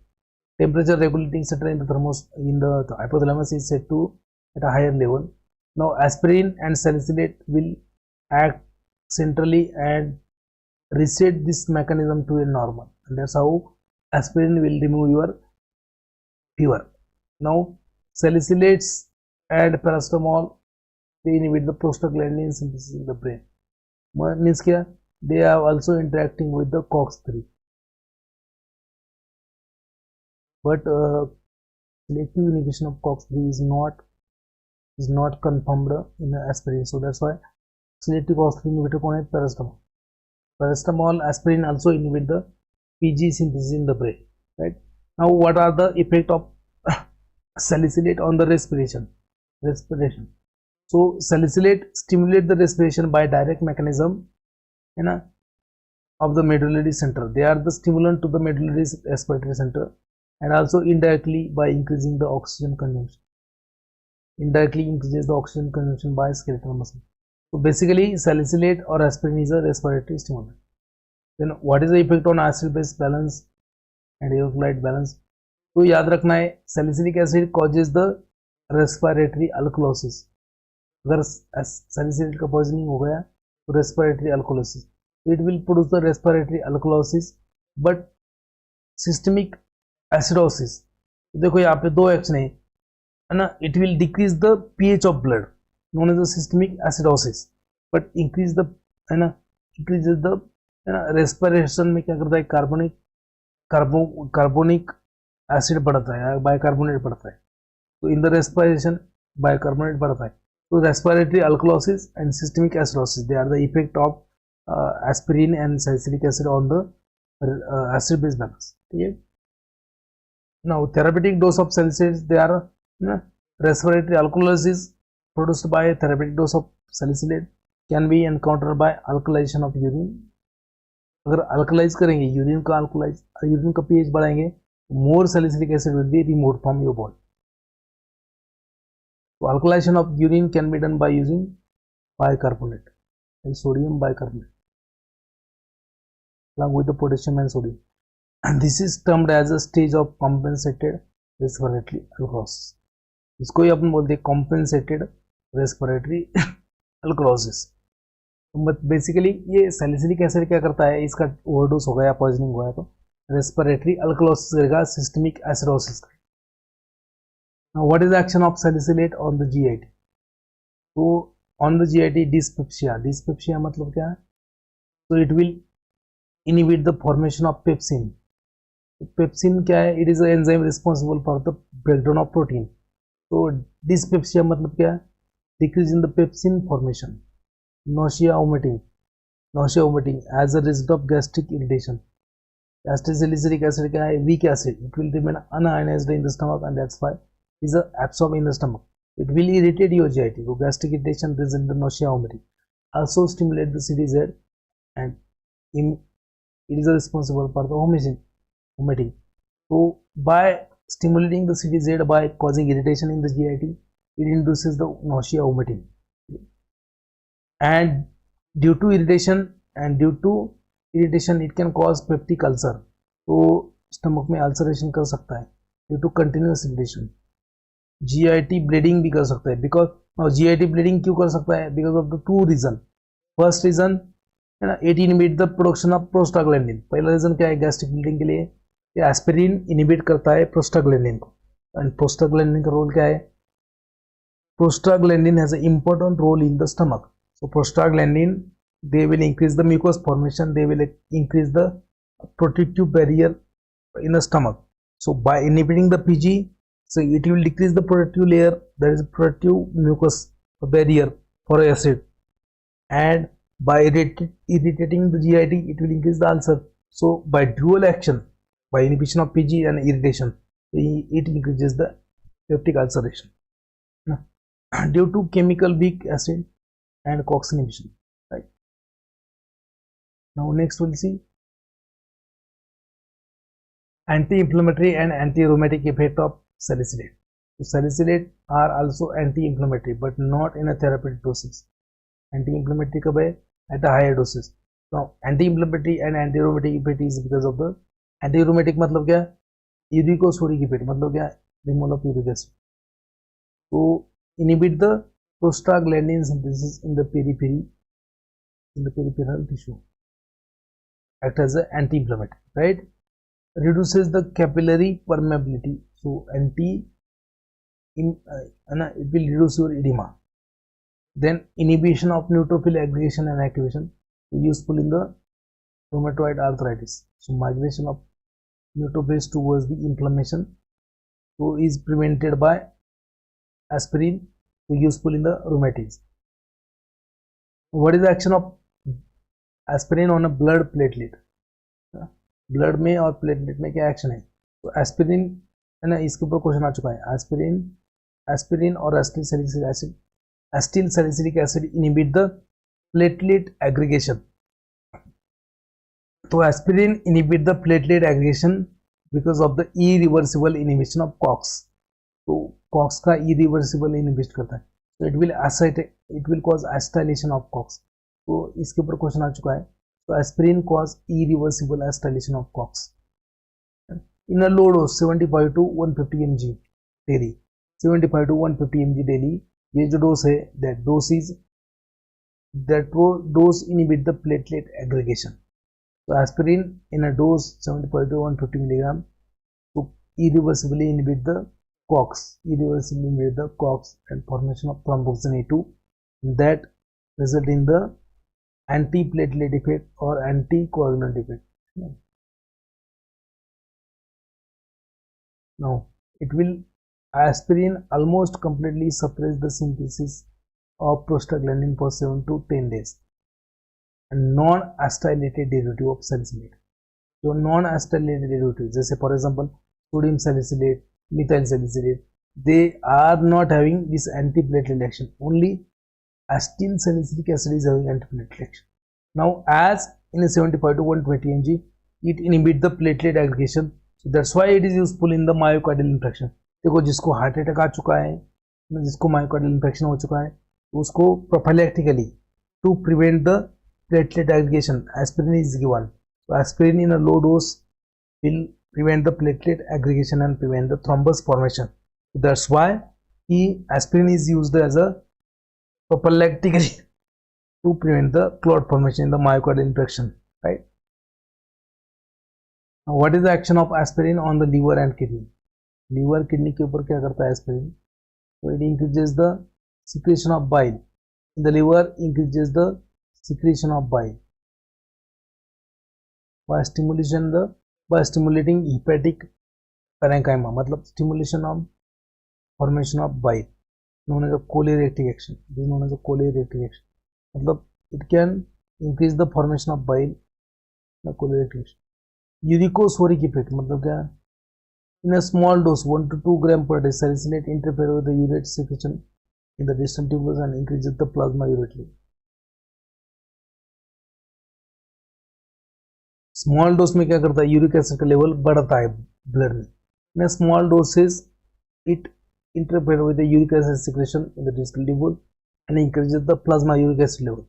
Temperature regulating centre in the hypothalamus is set to at a higher level. Now aspirin and salicylate will act centrally and reset this mechanism to a normal, and that's how aspirin will remove your fever. Now salicylates and paracetamol, they inhibit the prostaglandin synthesis in the brain. Means क्या? They are also interacting with the COX-3, but selective inhibition of COX-3 is not confirmed in aspirin. So that's why selective COX-3 inhibitor कौन है? Paracetamol, aspirin also inhibit the PG synthesis in the brain, right? Now what are the effect of salicylate on the respiration? So salicylate stimulate the respiration by direct mechanism, है ना, of the medullary center. They are the stimulant to the medullary respiratory center, and also indirectly by increasing the oxygen consumption. Indirectly increases the oxygen consumption by skeletal muscle. So basically salicylate or aspirin is a respiratory stimulant. Then what is the effect on acid base balance and electrolyte balance? तो याद रखना है salicylic acid causes the respiratory alkalosis. अगर salicylic का poisoning हो गया तो respiratory alkalosis, it will produce the respiratory alkalosis. But systemic acidosis, देखो यहाँ पे दो एक्शन है ना, it will decrease the pH of blood, known as the systemic acidosis, but increase the है ना, increases the है ना, respiration में क्या करता है, कार्बोनिक एसिड बढ़ता है, बाइकार्बोनेट बढ़ता है, तो इन द रेस्पिरेशन बाइकार्बोनेट बढ़ता है. तो respiratory alkalosis and systemic acidosis, they are the effect of aspirin and salicylic acid on the acid base balance. ठीक है. Now therapeutic dose of salicylates, they are respiratory alkalosis produced by a therapeutic dose of salicylate can be encountered by alkalization of urine. अगर अल्कलाइज करेंगे urine का, urine का pH बढ़ाएंगे, more salicylic acid will be removed from your body. So alkalization of urine can be done by using bicarbonate, and sodium bicarbonate, along with the potassium and sodium. And this is termed as a stage of compensated respiratory alkalosis. इसको ही अपन बोलते हैं compensated respiratory alkalosis. But basically ये salicylic acid क्या करता है, इसका overdose हो गया, पॉइजनिंग हुआ है तो रेस्पिरेटरी अल्कलोसिस करेगा, सिस्टमिक एसिडोसिस करेगा. Now what is the action of salicylate on the GIT? तो on the GIT dyspepsia, dyspepsia मतलब क्या है? तो it will inhibit the formation of pepsin. Pepsin क्या है? It is a enzyme responsible for the breakdown of protein. तो dyspepsia मतलब क्या है? Decrease in the pepsin formation. Nausea, vomiting as a result of gastric irritation. Acetylsalicylic acid क्या है? Weak acid. It will remain unionized in the stomach, and that's why it is absorbed in the stomach. It will irritate your GIT. So gastric irritation results in the nausea, vomiting. Also stimulate the CDZ, and it is responsible for the vomiting. So by stimulating the CDZ by causing irritation in the GIT, it induces the nausea, vomiting. And due to irritation it can cause peptic ulcer. तो stomach में ulceration कर सकता है due to continuous irritation. GIT bleeding भी कर सकता है. Because GIT bleeding क्यों कर सकता है? Because of the two reason. First reason है ना, it inhibit the production of prostaglandin. पहला रीजन क्या है गैस्ट्रिक ब्लीडिंग के लिए? ये एस्पिरिन इनहिबिट करता है प्रोस्टाग्लैंडिन को. एंड प्रोस्टाग्लैंडिन का रोल क्या है? Prostaglandin has a important role in the stomach. So prostaglandin, they will increase the mucus formation, they will increase the protective barrier in the stomach. So by inhibiting the PG, so it will decrease the protective layer, that is protective mucus barrier for acid, and by irritating the GIT, it will increase the ulcer. So by dual action, by inhibition of PG and irritation, it increases the peptic ulceration. Due to chemical weak acid and COX inhibition, right? Now next we'll see anti-inflammatory and anti-rheumatic effect of salicylate. So salicylate are also anti-inflammatory but not in a therapeutic doses. Anti-inflammatory कब है? At a higher doses. Now anti-inflammatory and anti-rheumatic effect is because of the anti-rheumatic मतलब क्या? uricosuria effect मतलब क्या? Removal of uric acid. So inhibit the prostaglandin synthesis in the peripheral tissue, act as an anti-inflammatory, right? Reduces the capillary permeability. So it will reduce your edema. Then inhibition of neutrophil aggregation and activation, useful in the rheumatoid arthritis. So migration of neutrophils towards the inflammation, so is prevented by aspirin. So useful in the rheumatics. What is the action of aspirin on a blood platelet? Blood में और platelet में क्या action है? तो aspirin है ना, इसके ऊपर क्वेश्चन आ चुका है. एस्पिरिन और acetyl salicylic acid inhibit the platelet aggregation. तो aspirin inhibit the platelet aggregation because of the irreversible inhibition of COX. तो कॉक्स का इरिवर्सिबल इनिबिट करता है, तो it will cause acetylation of COX. तो इसके ऊपर क्वेश्चन आ चुका है। तो aspirin cause irreversible acetylation of COX in a low dose 75 to 150 mg daily. 75 to 150 mg daily ये जो डोज है, that dose inhibit the platelet aggregation. So aspirin in a dose 75 to 150 milligram to irreversibly inhibit the COX and formation of thromboxane A2 that result in the antiplatelet effect or anticoagulant effect. Now aspirin almost completely suppress the synthesis of prostaglandin for 7 to 10 days and non-astylated derivative of salicylate. So non-astylated derivative जैसे for example sodium salicylate, methyl salicylate, they are not having this antiplatelet action. Only acetyl salicylic acid is having antiplatelet action. Now as in a 75 to 120 mg it inhibit the platelet aggregation, so that's why it is useful in the myocardial infarction. देखो जिसको heart attack आ चुका है, जिसको myocardial infection हो चुका है, उसको prophylactically to prevent the platelet aggregation aspirin is given. So aspirin in a low dose will prevent the platelet aggregation and prevent the thrombus formation. So that's why aspirin is used as a prophylactically to prevent the clot formation in the myocardial infarction, right? Now what is the action of aspirin on the liver and kidney? Liver kidney के ऊपर क्या करता है aspirin? So it increases the secretion of bile. The liver increases the secretion of bile by stimulating hepatic parenchyma, मतलब stimulation of formation of bile, known as a choleretic action. This is known as a choleretic action. मतलब it can increase the formation of bile, the choleretic action. Uricosuric effect मतलब क्या? In a small dose 1 to 2 gram per day, salicylate interfere with the urate secretion in the distal tubules and increases the plasma urate level. Small dose में क्या करता है? Uric acid का level बढ़ता है blood में. In small dosage it interfere with the uric acid secretion in the distal tubule and increases the plasma uric acid level.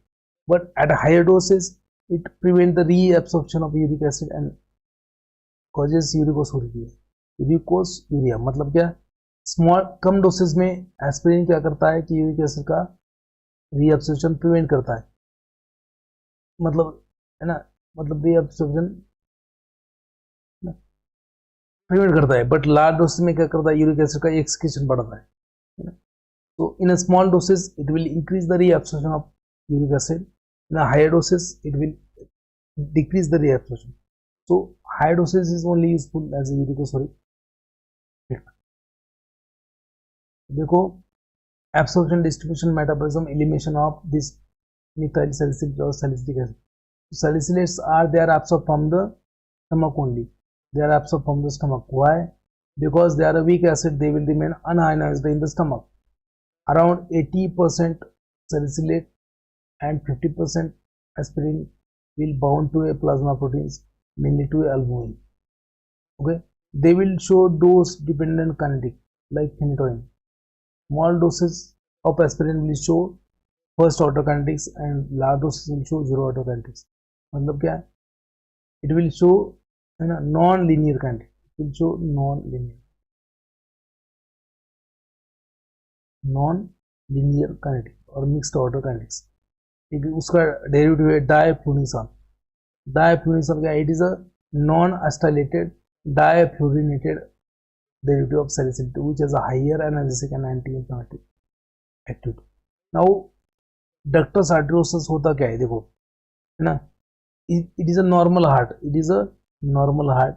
But at higher doses it prevents the reabsorption of uric acid and causes uricosuric. यूरिकोसुरिया मतलब क्या? Small कम dosage में aspirin क्या करता है कि uric acid का reabsorption prevent करता है, मतलब है ना, मतलब रीअब्सॉर्प्शन प्रिवेंट करता है. बट लार्ज डोसेज में क्या करता है? यूरिक एसिड का एक्सक्रीशन बढ़ता है ना. So in a small doses it will increase the reabsorption of uric acid. In a higher doses it will decrease the reabsorption. So higher doses is only useful as a uricosuric. देखो absorption, distribution, metabolism, elimination of this methyl salicylic or salicylic acid. Salicylates they are absorbed from the stomach only. They are absorbed from the stomach. Why? Because they are a weak acid. They will remain unionized in the stomach. Around 80% salicylate and 50% aspirin will bound to a plasma proteins, mainly to albumin. Okay, they will show dose dependent kinetic like phenytoin. Small doses of aspirin will show first order kinetics and large doses will show zero order kinetics. मतलब क्या है? It will show है ना non-linear kinetic. It will show non-linear kinetic और mixed order kinetics. ठीक है, उसका derivative है डायफ्लूनिसॉल. डायफ्लूनिसॉल क्या? It is a non-astylated diafluorinated derivative of salicylate which has a higher analgesic and anti-inflammatory activity. Now ductus arteriosus होता क्या है? देखो है ना, it is a normal heart. It is a normal heart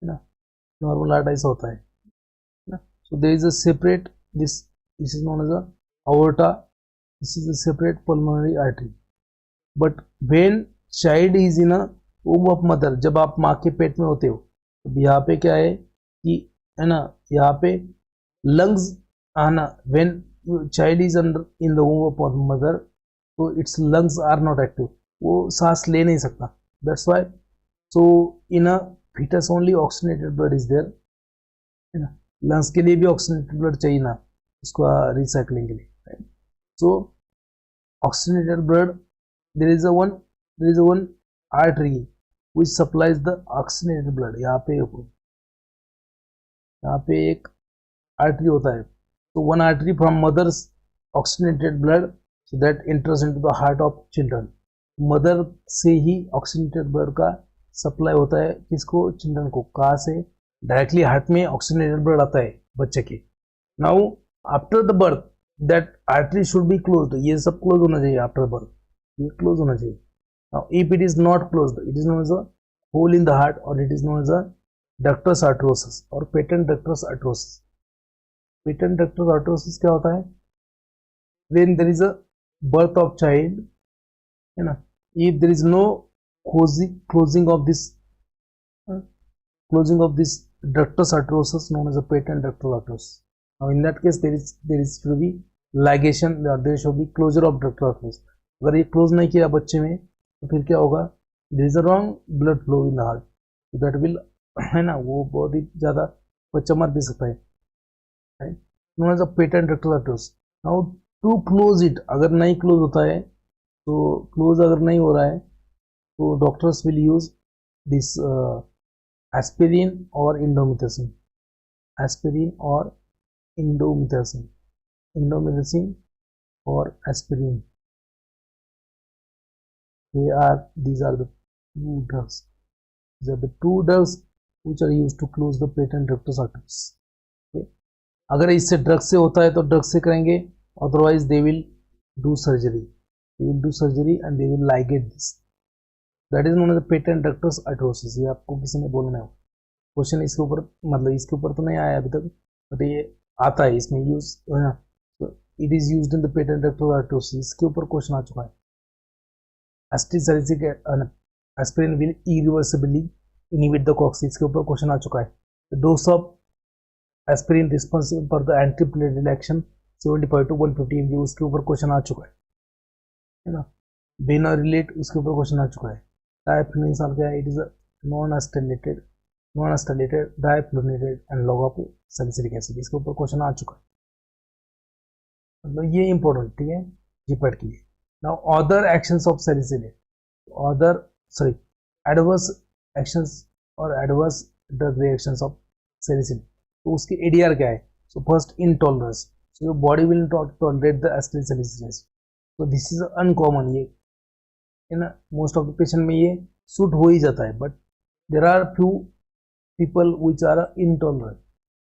है ना, normal heart ऐसा होता है ना. So there is a separate this is known as a aorta. This is a separate pulmonary artery. But when child is in a womb of mother, जब आप माँ के पेट में होते हो तो यहाँ पे क्या है कि है ना, यहाँ पे lungs आना, when child is under in the womb of mother, तो its lungs are not active. वो सांस ले नहीं सकता. That's why So in a fetus only oxygenated blood is there, है ना. लंग्स के लिए भी ऑक्सीजनेटेड ब्लड चाहिए ना उसको रिसाइकलिंग के लिए. सो oxygenated blood, there is a one artery which supplies the oxygenated blood. यहाँ पे एक artery होता है. So one artery from mother's oxygenated blood, so that enters into the heart of children. Mother से ही ऑक्सीजनेटेड ब्लड का supply होता है किसको, चिल्ड्रन को. कहाँ से, डायरेक्टली हार्ट में ऑक्सीजनेटेड ब्लड आता है बच्चे के. Now after the birth that artery should be closed. ये सब क्लोज होना चाहिए आफ्टर बर्थ, ये क्लोज होना चाहिए. Now if it is not closed, it is known as a hole in the heart और it is known as a ductus arteriosus और patent ductus arteriosus. Patent ductus arteriosus क्या होता है, when there is a birth of child, है ना, if there is no closing of this ductus arteriosus known as a patent ductal arteriosus. Now in that case there is should be ligation or there should be closure of ductal arteriosus. अगर ये close नहीं किया बच्चे में तो फिर क्या होगा, there is a wrong blood flow in the heart, so that will, है ना, वो बहुत ही ज़्यादा बच्चा मर भी सकता है, right? known as a patent ductal arteriosus. Now to close it, अगर नहीं क्लोज होता है तो क्लोज अगर नहीं हो रहा है तो doctors will use this aspirin और इंडोमिथासिन. एस्पिरिन और इंडोमिथासिन, इंडोमिथासिन और aspirin, these are the two drugs. These are the two drugs which are used to close the patent ductus arteriosus. Okay? अगर इससे ड्रग से होता है तो drug से करेंगे, otherwise they will do surgery. They will do surgery and they will ligate this. That is known as the patent ductus arteriosus. ये आपको किसी ने बोलना है, क्वेश्चन इसके ऊपर, मतलब इसके ऊपर तो नहीं आया अभी तक, बट ये आता है इसमें यूज, है ना. It is used in the patent ductus arteriosus. इसके ऊपर क्वेश्चन आ चुका है. Acetylsalicylic aspirin will irreversibly inhibit the COX. इसके ऊपर क्वेश्चन आ चुका है. The dose of aspirin responsible for the antiplatelet action 75 to 150 mg. उसके ऊपर क्वेश्चन आ चुका है ना. बेनर रिलेट, उसके ऊपर क्वेश्चन आ चुका है. डायफ्लोनिसाल क्या है, it is non acetylated difluorinated analogue of salicylic acid. इसके ऊपर क्वेश्चन आ चुका है, मतलब ये इंपॉर्टेंट, ठीक है, जीपैट के लिए. Now other actions of salicylic, adverse actions और adverse drug reactions of salicylic. तो उसके एडीआर क्या है. So first, intolerance. So your body will not tolerate the acetyl salicylic acid. तो दिस इज अनकॉमन, ये है ना, मोस्ट ऑफ द पेशेंट में ये सूट हो ही जाता है, but there are few people which are intolerant,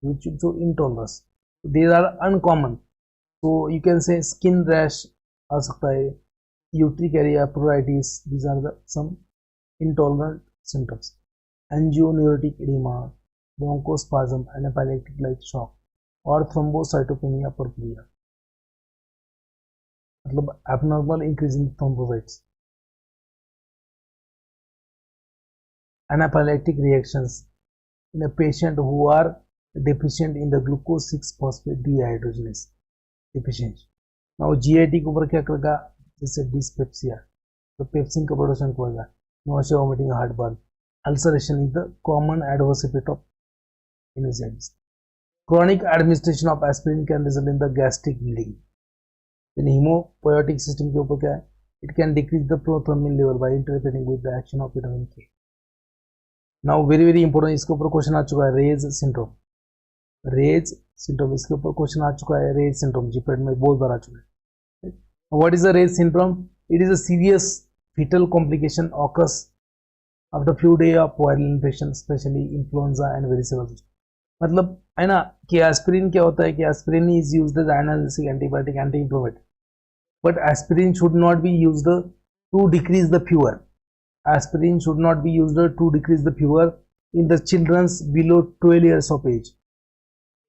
which जो इंटॉलरेंस, देर आर अनकॉमन. तो you can say skin rash आ सकता है, urticaria, pruritus, these are the some intolerant symptoms. Angioneurotic oedema, bronchospasm, anaphylactic like shock और thrombocytopenia purpura, मतलब abnormal increase in thrombocytes. Anaphylactic reactions in a patient who are deficient in the glucose 6-phosphate dehydrogenase deficiency. Now GIT के ऊपर क्या करेगा, जैसे dyspepsia, तो pepsin का production होगा, nausea, vomiting, heartburn. Ulceration is the common adverse effect of Nsaids. Chronic administration of aspirin can result in the gastric bleeding. Haemopoietic system के ऊपर क्या है, it can decrease the prothrombin level by interfering with the action of vitamin K. Now very very important, इसके ऊपर question आ चुका है, raise syndrome. Raise syndrome, इसके ऊपर क्वेश्चन आ चुका है, रेज सिंड्रोम जीपैट में बहुत बार आ चुका है. What is the Reye's syndrome? It is a serious fetal complication occurs after few days of viral infection, especially influenza and varicella zoster. मतलब है ना कि एस्पिरिन क्या होता है कि aspirin is used as analgesic, antibiotic, anti inflammatory, but aspirin should not be used to decrease the fever. Aspirin should not be used to decrease the fever in the childrens below 12 years of age.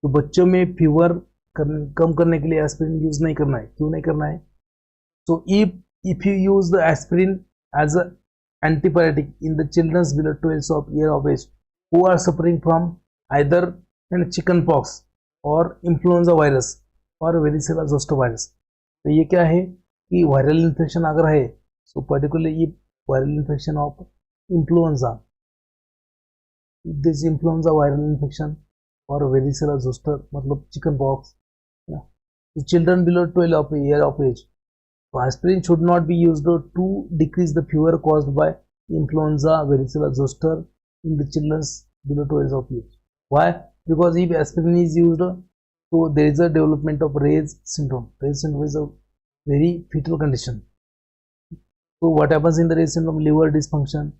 तो बच्चों में fever कम करने के लिए aspirin use नहीं करना है. क्यों नहीं करना है? सो if you use the aspirin as an antipyretic in the children's below 12 years of age who are suffering from either chicken pox or influenza virus or varicella zoster virus, तो ये क्या है कि वायरल इन्फेक्शन अगर है, so particularly ये viral infection of influenza this influenza viral infection और varicella zoster मतलब chicken pox. The children below 12 of a year of age. So aspirin should not be used to decrease the fever caused by influenza, varicella zoster in the children below 12 of age. Why? Because if aspirin is used, so there is a development of Ray's syndrome. Ray's syndrome is a very fatal condition. So what happens in the Ray's syndrome? Liver dysfunction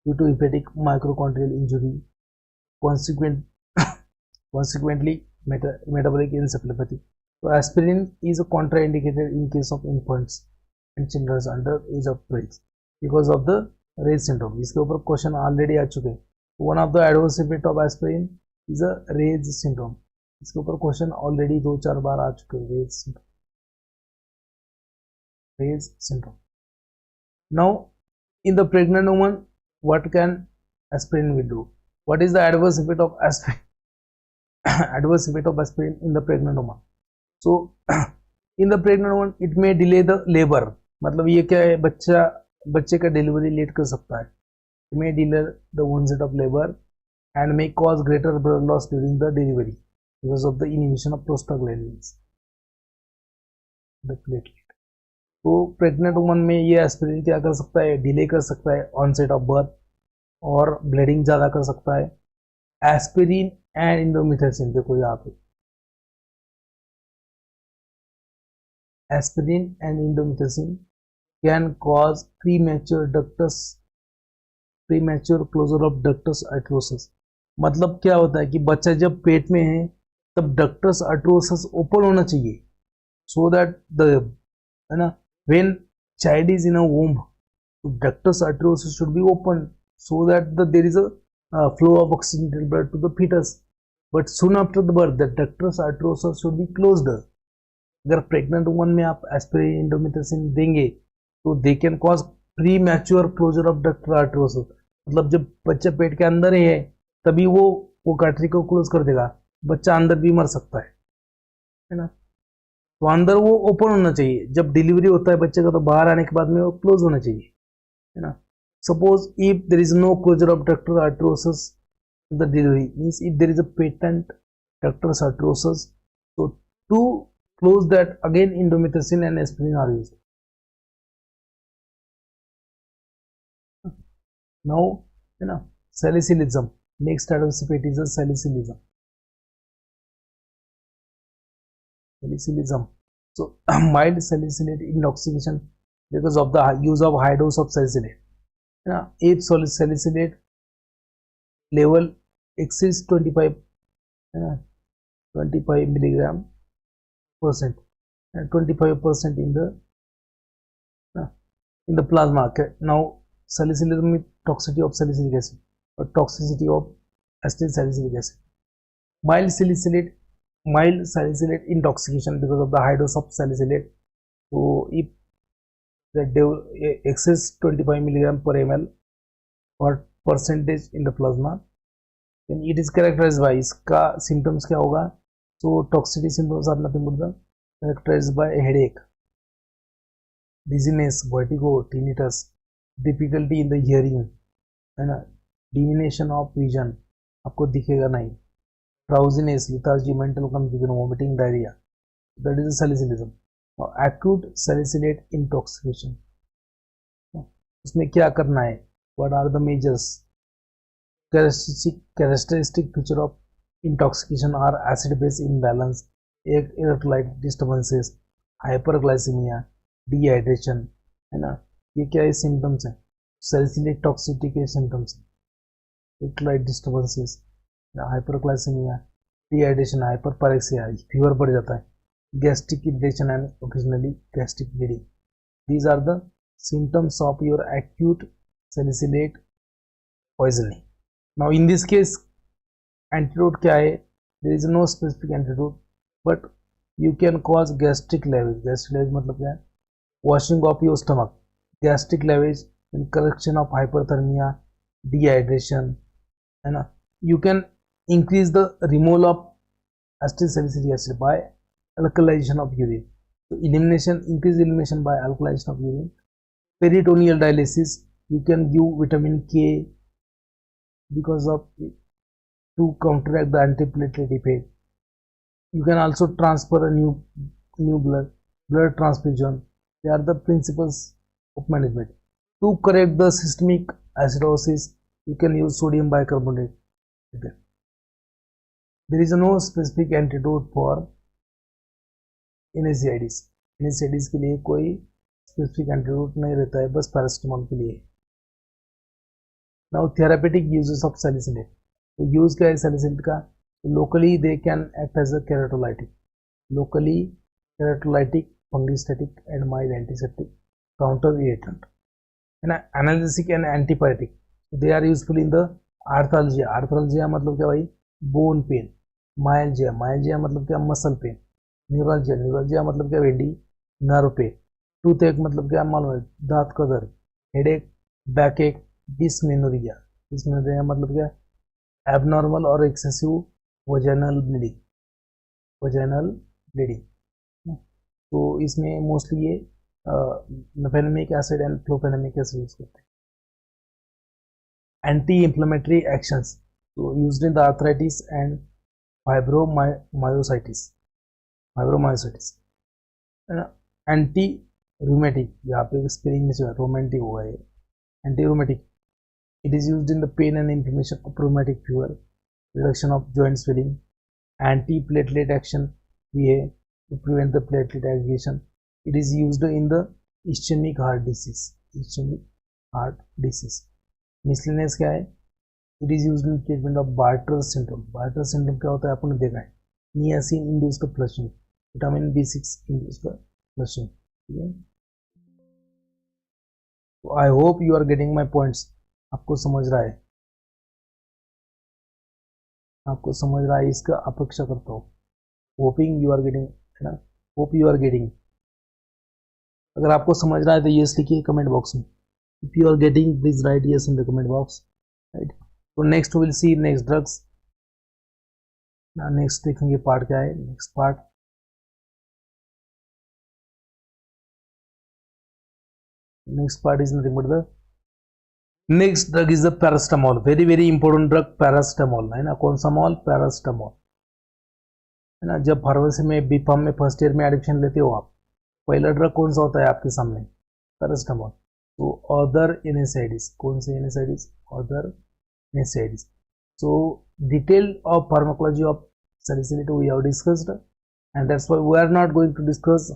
due to hepatic mitochondrial injury, consequently metabolic encephalopathy. So aspirin is contraindicated in case of infants and children under age of 12 because of the Ray's syndrome. इसके ऊपर question already आ चुके हैं. One of the adverse effect of aspirin is a Ray's syndrome. इसके ऊपर question already 2-4 बार आ चुके हैं. Ray's syndrome. Now in the pregnant woman, what can aspirin will do? What is the adverse effect of aspirin? Adverse effect of aspirin in the pregnant woman. So in the pregnant woman, it may delay the labor. मतलब ये क्या है, बच्चे का delivery late कर सकता है. It may delay the onset of labor and may cause greater blood loss during the delivery because of the inhibition of prostaglandins, the platelet. तो प्रेग्नेंट वुमन में ये एस्पिरिन क्या कर सकता है, डिले कर सकता है ऑनसेट ऑफ बर्थ और ब्लीडिंग ज़्यादा कर सकता है. एस्पिरिन एंड इंडोमिथासिन, देखो यहाँ पे aspirin and indomethacin can cause premature closure of ductus arteriosus. मतलब क्या होता है कि बच्चा जब पेट में है तब ductus arteriosus ओपन होना चाहिए, so that the है ना, when child is in a womb, ductus arteriosus should be open so that there is a flow of oxygenated blood to the fetus. But soon after the birth, the ductus arteriosus should be closed. अगर pregnant woman में आप aspirin indomethacin देंगे तो they can cause premature closure of ductus arteriosus. मतलब जब बच्चा पेट के अंदर ही है तभी वो आर्टरी को क्लोज कर देगा, बच्चा अंदर भी मर सकता है ना. तो अंदर वो ओपन होना चाहिए. जब डिलीवरी होता है बच्चे का तो बाहर आने के बाद में वो क्लोज होना चाहिए, है ना. Suppose if there is no closure of ductus arteriosus the delivery means if there is a patent ductus arteriosus, so to close that again indomethacin and aspirin are used. Now you know salicylism, next adverse effect is a salicylism. So mild salicylate intoxication because of the use of high dose of salicylate. If salicylate level exceeds 25 milligram percent and 25% in the plasma. Okay. Now salicylism with toxicity of salicylic acid or toxicity of acetyl salicylic acid. Mild salicylate intoxication because of the high dose of salicylate. So if the excess 25 milligram per ml or percentage in the plasma, then it is characterized by, इसका symptoms क्या होगा. So toxicity symptoms are nothing but the characterized by headache, dizziness, vertigo, tinnitus, difficulty in the hearing, है ना, diminution of vision, आपको दिखेगा नहीं, drowsiness, lethargy, mental confusion, vomiting, diarrhea. That is a salicylism. Now, acute salicylate intoxication. उसमें क्या करना है? What are the measures? Characteristic feature of intoxication are acid-base imbalance, electrolyte disturbances, hyperglycemia, dehydration, है ना. ये क्या है सिम्टम्स है? सैलिसिलेट टॉक्सिसिटी के सिम्टम्स है. Electrolyte disturbances, hyperglycaemia, dehydration, hyperpyrexia, fever बढ़ जाता है, gastric irritation and occasionally gastric bleeding. These are the symptoms of your acute salicylate poisoning. Now in this case antidote क्या है? There is no specific antidote but you can cause gastric lavage. Gastric lavage मतलब क्या है? Washing of your stomach, gastric lavage in correction of hyperthermia, dehydration, है ना. You can increase the removal of acetylsalicylic acid by alkalization of urine. So increase elimination by alkalization of urine. Peritoneal dialysis, you can give vitamin K because of to counteract the antiplatelet effect. You can also transfer a new blood transfusion. They are the principles of management. To correct the systemic acidosis, you can use sodium bicarbonate. There is no specific antidote for NSAIDs. NSAIDs के लिए कोई specific antidote नहीं रहता है, बस paracetamol के लिए. Now therapeutic uses of salicylate. तो यूज क्या है सैलिसिलेट का? Locally they can act as a keratolytic. Locally keratolytic, fungistatic and mild antiseptic, counter irritant है ना. Analgesic and antipyretic, they are useful in the arthralgia. Arthralgia मतलब क्या भाई? Bone pen. माइल्जिया, माइल्जिया मतलब क्या? Muscle pain. न्यूरल्जिया, न्यूरल्जिया मतलब क्या? Wendy nerve pain. Tooth एक मतलब क्या? मालूम है? दांत का दर्द. Headache, backache, dysmenorrhoea. Dysmenorrhoea मतलब क्या? एबनॉर्मल और excessive vaginal bleeding. Vaginal bleeding. तो इसमें मोस्टली ये mefenamic acid and flufenamic acid use करते हैं. एंटी इंफ्लेमेटरी एक्शंस, तो used in the arthritis and fibromyositis. Fibromyositis anti rheumatic, यहाँ पे स्पेलिंग में जो रोमेंटिक हुआ है, anti rheumatic. It is used in the pain and inflammation of rheumatic fever, reduction of joint swelling. Anti-platelet action भी है to prevent the platelet aggregation. It is used in the ischemic heart disease. Ischemic heart disease. Miscellaneous क्या है? It is used in treatment of Bartter syndrome. Bartter syndrome क्या होता है? आपने देखा है. Niacin induced flushing, vitamin B6 induced flushing. ठीक है. So I hope you are getting my points. आपको समझ रहा है? आपको समझ रहा है? इसका अपेक्षा करता हूँ. होपिंग यू आर गेटिंग, है ना. Hope you are getting. अगर आपको समझ रहा है तो यस लिखिए कमेंट बॉक्स में. If you are getting please write yes in the comment box. Right. तो next will see next drugs. Next देखेंगे पार्ट क्या है. Next part is nothing but the next drug is the paracetamol. very very important drug paracetamol है ना. कौन सा mall? Paracetamol है ना. जब फार्मेसी में B.Pharm में फर्स्ट ईयर में एडमिशन लेते हो आप, पहला ड्रग कौन सा होता है आपके सामने? पैरास्टामोल. तो अदर NSAIDs. कौन से NSAIDs? Other NSAIDs. so detail of pharmacology of salicylate we have discussed, and that's why we are not going to discuss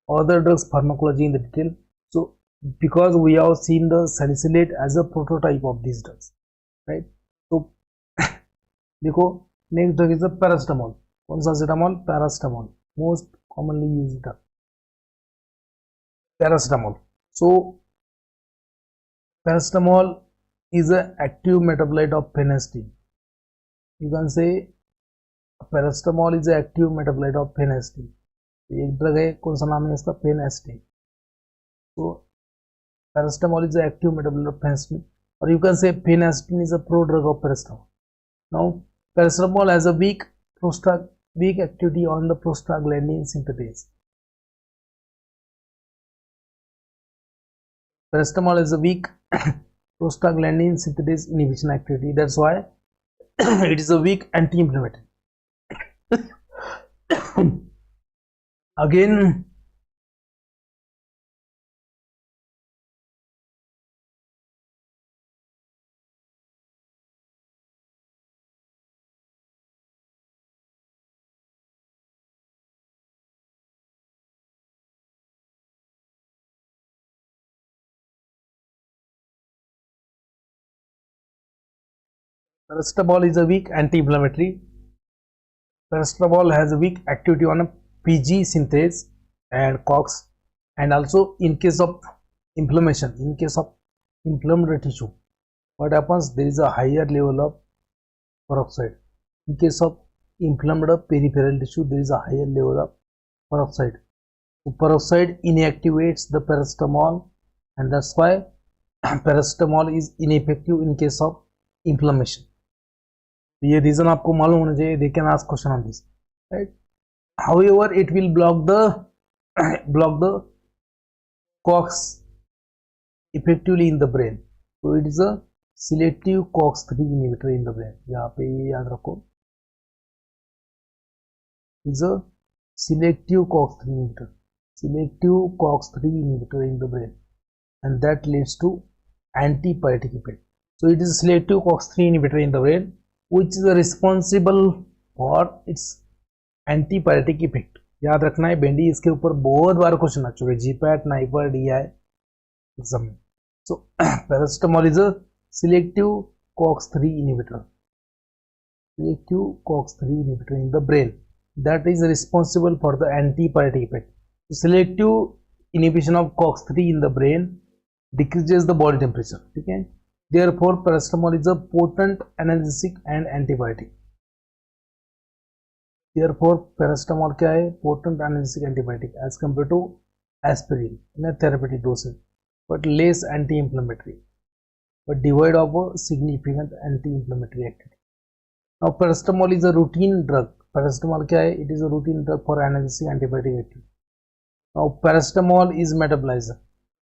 other drugs pharmacology in the detail. So because we have seen the salicylate as a prototype of these drugs, right? So देखो next drug is the paracetamol. कौन सा acetamol? Paracetamol, most commonly used drug, paracetamol. So paracetamol is an active metabolite of phenytoin. You can say paracetamol is an active metabolite of phenytoin. एक drug है, कौन सा नाम है इसका? phenytoin. So paracetamol is the active metabolite of phenytoin, or you can say phenytoin is a prodrug of paracetamol. Now paracetamol has a weak activity on the prostaglandin synthetase. Paracetamol has a weak prostaglandin synthetase inhibition activity. That's why it is a weak anti-inflammatory. Again, paracetamol is a weak anti-inflammatory. Paracetamol has a weak activity on a PG synthase and COX, and also in case of inflammation, in case of inflammatory tissue, what happens? There is a higher level of peroxide. In case of inflamed peripheral tissue, there is a higher level of peroxide. So peroxide inactivates the paracetamol, and that's why paracetamol is ineffective in case of inflammation. ये reason आपको मालूम होना चाहिए. they can ask question on this, right? However, it will block the COX effectively in the brain. So it is a selective COX-3 inhibitor in the brain, यहाँ पे ये याद रखो, is a selective COX-3 inhibitor, selective COX-3 inhibitor in the brain, and that leads to antipyretic effect. So it is a selective COX-3 inhibitor in the brain which is responsible for its antipyretic effect. याद रखना है बेंडी, इसके ऊपर बहुत बार question आ चुके हैं GPAT NIPER DI exam में. So paracetamol is a selective COX-3 inhibitor, selective COX-3 inhibitor in the brain that is responsible for the antipyretic effect. So selective inhibition of COX-3 in the brain decreases the body temperature. ठीक है, therefore paracetamol is a potent analgesic and antibiotic. Therefore paracetamol क्या है, potent analgesic antibiotic as compared to aspirin in a therapeutic dosage, but less anti-inflammatory, but devoid of a significant anti-inflammatory activity. Now paracetamol is a routine drug. Paracetamol क्या है, it is a routine drug for analgesic antibiotic activity. Now paracetamol is metabolized.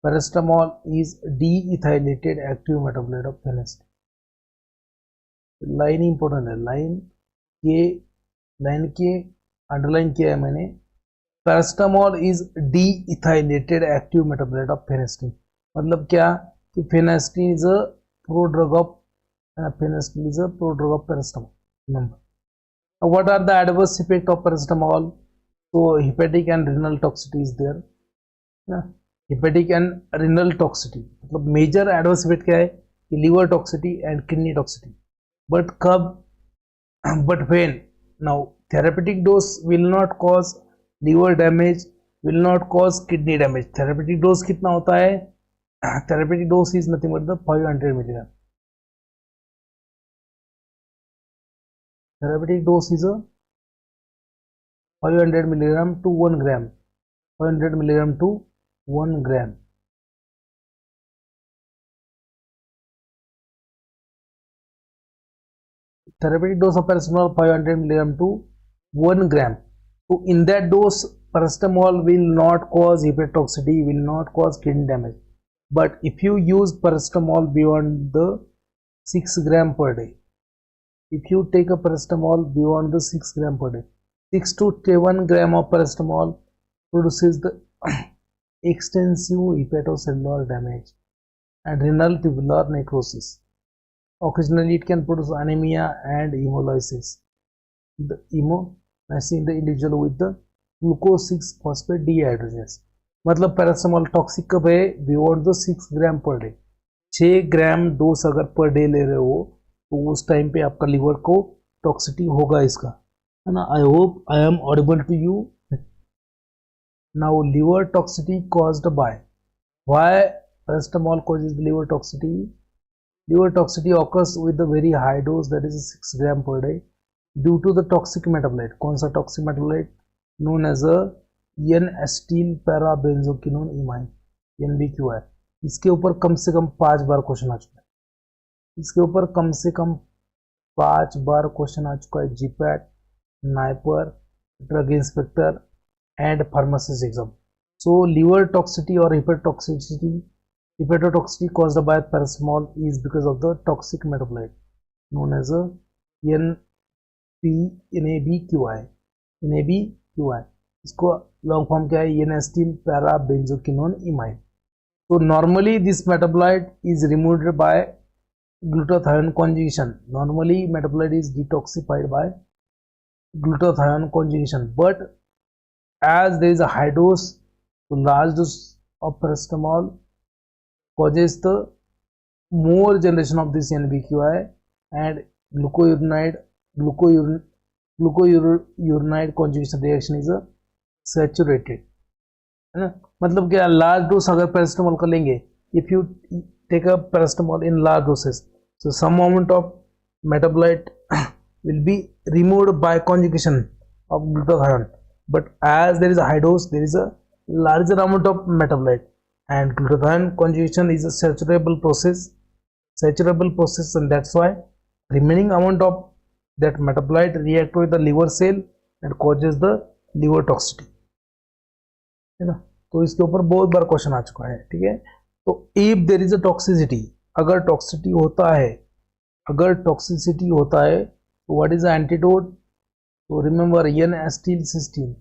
Paracetamol is deethylated active metabolite of phenytoin. Line important है, line के underline किया है मैंने. Paracetamol is deethylated active metabolite of phenacetin. मतलब क्या कि phenacetin is a prodrug of paracetamol. Number, what are the adverse effect of paracetamol? So hepatic and renal toxicity is there. hepatic and renal toxicity मतलब major adverse effect क्या है कि liver toxicity and kidney toxicity. but कब, but when? Now therapeutic dose will not cause liver damage, will not cause kidney damage. therapeutic dose कितना होता है? therapeutic dose is nothing but the 500 milligram. therapeutic dose is a 500 milligram to 1 gram. 500 milligram to 1 gram. Therapeutic dose of paracetamol 500 milligram to 1 gram. So in that dose paracetamol will not cause hepatotoxicity, will not cause kidney damage. But if you use paracetamol beyond the 6 gram per day, if you take a paracetamol beyond the 6 gram per day, 6 to 7 gram of paracetamol produces the extensive hepatocellular damage and renal tubular necrosis. Occasionally it can produce anemia and hemolysis. The hemolysis in the individual with the glucose 6-phosphate dehydrogenase. मतलब paracetamol toxic कब है? Beyond the 6 gram per day. 6 gram dose अगर per day ले रहे हो तो उस time पे आपका लिवर को टॉक्सिटी होगा इसका, है ना. I hope I am audible to you. Now liver toxicity caused by, why paracetamol causes liver toxicity? Liver toxicity occurs with a very high dose, that is 6 gram per day, due to the toxic metabolite. कौन सा toxic metabolite? known as a N-acetyl parabenzoquinone imine, NBQI. इसके ऊपर कम से कम 5 बार question आ चुका है. इसके ऊपर कम से कम 5 बार क्वेश्चन आ चुका है GPAT, NIPER, drug inspector and pharmacist exam. So liver toxicity और hepatotoxicity caused by paracetamol is because of the toxic metabolite known as a NABQI. इसको लॉन्ग फॉर्म क्या है? N-acetyl parabenzoquinone imine. So normally this metabolite is removed by glutathione conjugation. Normally metabolite is detoxified by glutathione conjugation, but as there is a high dose, so large dose of paracetamol causes the more generation of this NBQI and glucuronide conjugation reaction is a saturated, है ना. मतलब क्या, large dose अगर paracetamol का लेंगे, if you take a paracetamol in large doses, so some amount of metabolite will be removed by conjugation of glutathione, but as there is a high dose, there is a larger amount of metabolite, and glutathione conjugation is a saturable process, and that's why remaining amount of that metabolite react with the liver cell and causes the liver toxicity, है ना. तो इसके ऊपर बहुत बार question आ चुका है, ठीक है. तो if there is a toxicity, अगर टॉक्सिसिटी होता है, अगर टॉक्सिसिटी होता है तो व्हाट इज द एंटीडोट? तो रिमेंबर एन एसिटिल सिस्टीन,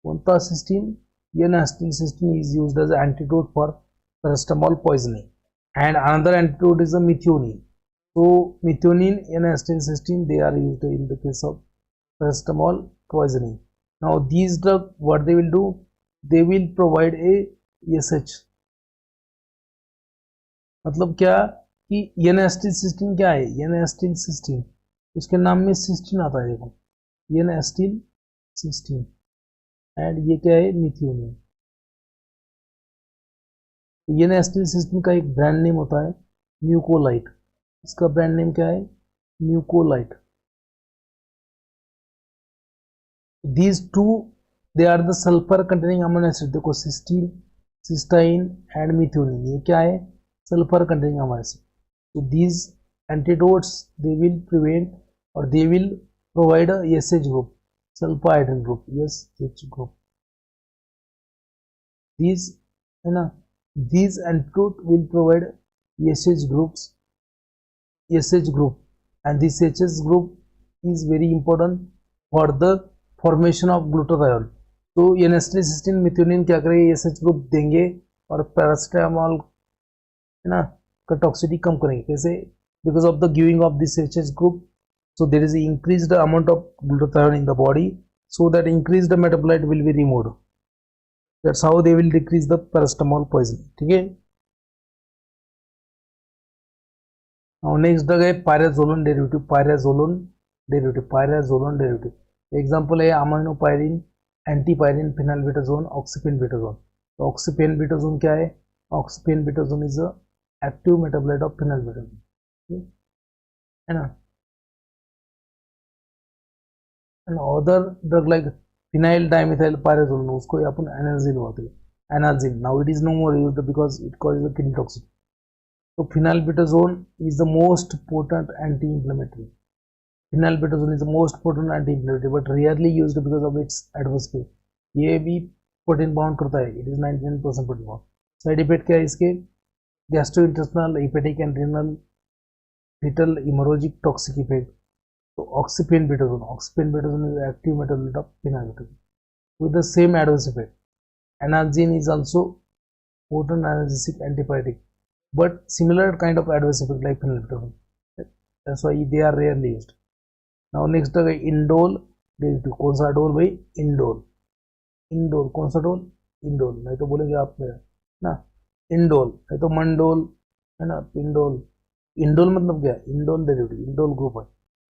कौन सा cysteine? N acetyl cysteine is used as antidote for paracetamol poisoning and another antidote is the methionine. So methionine and acetylcysteine, they are used in the case of paracetamol poisoning. Now these drugs, what they will do, they will provide a ESH. मतलब क्या कि N एसिटिलसिस्टीन क्या है? N एसिटिलसिस्टीन, उसके नाम में cysteine आता है, देखो एन एसिटिलसिस्टीन, एंड ये क्या है? मिथियोनिन। ये एसिटिलसिस्टीन का एक ब्रांड नेम होता है म्यूकोलाइट। इसका ब्रांड नेम क्या है? Mucolyte. These two they are the sulphur containing amino acid. देखो सिस्टीन, सिस्टाइन एंड मिथ्योनिन, ये क्या है? Sulphur containing amino acid. तो these antidotes they will prevent और they will provide a SH group, sulphur hydrogen group, SH group. These है ना, these antidote will provide SH groups, SH group, and this SH group is very important for the formation of glutathione. तो ये एसिटिलसिस्टीन methionine क्या करेंगे? SH group देंगे और paracetamol है ना का टॉक्सिसिटी कम करेंगे। कैसे? Because of the giving of this SH group, so there is increased amount of glutathione in the body, so that increased metabolite will be removed. That's how they will decrease the paracetamol poisoning. ठीक है। Now next drug है pyrazolone derivative, pyrazolone derivative, pyrazolone derivative। Example है aminopyrine, antipyrine, phenylbutazone, oxyphenbutazone. तो oxyphenbutazone क्या है? Oxyphenbutazone is a active metabolite of phenylbutazone, है ना। And other drug like phenyl dimethyl pyrazole, उसको अपन एनाल्जिन बोलते हैं, analgin. Now it is no more used because it causes kidney toxicity. तो phenylbutazone is the most potent anti inflammatory, phenylbutazone is the most potent anti inflammatory, but rarely used because of its adverse effect. ये भी protein bound करता है, it is 99% protein bound. Side effect क्या है इसके? Gastrointestinal, hepatic and renal, fetal hemorrhagic toxic effect. So oxypenbetazone, oxypenbetazone is active metabolite of phenylbetazone with the same adverse effect. Analgesic is also potent analgesic antipyretic, but similar kind of adverse effect like phenylbetazone. That's why they are rarely used. Now next drug है indole derivative। कौन सा डोल भाई? Indole. Indole कौन सा डोल? Indole. नहीं तो बोलेंगे आप ना इंडोल, नहीं तो मंडोल, है ना, इंडोल। इंडोल मतलब क्या? इंडोल डेरिवेटिव, इंडोल ग्रुप है।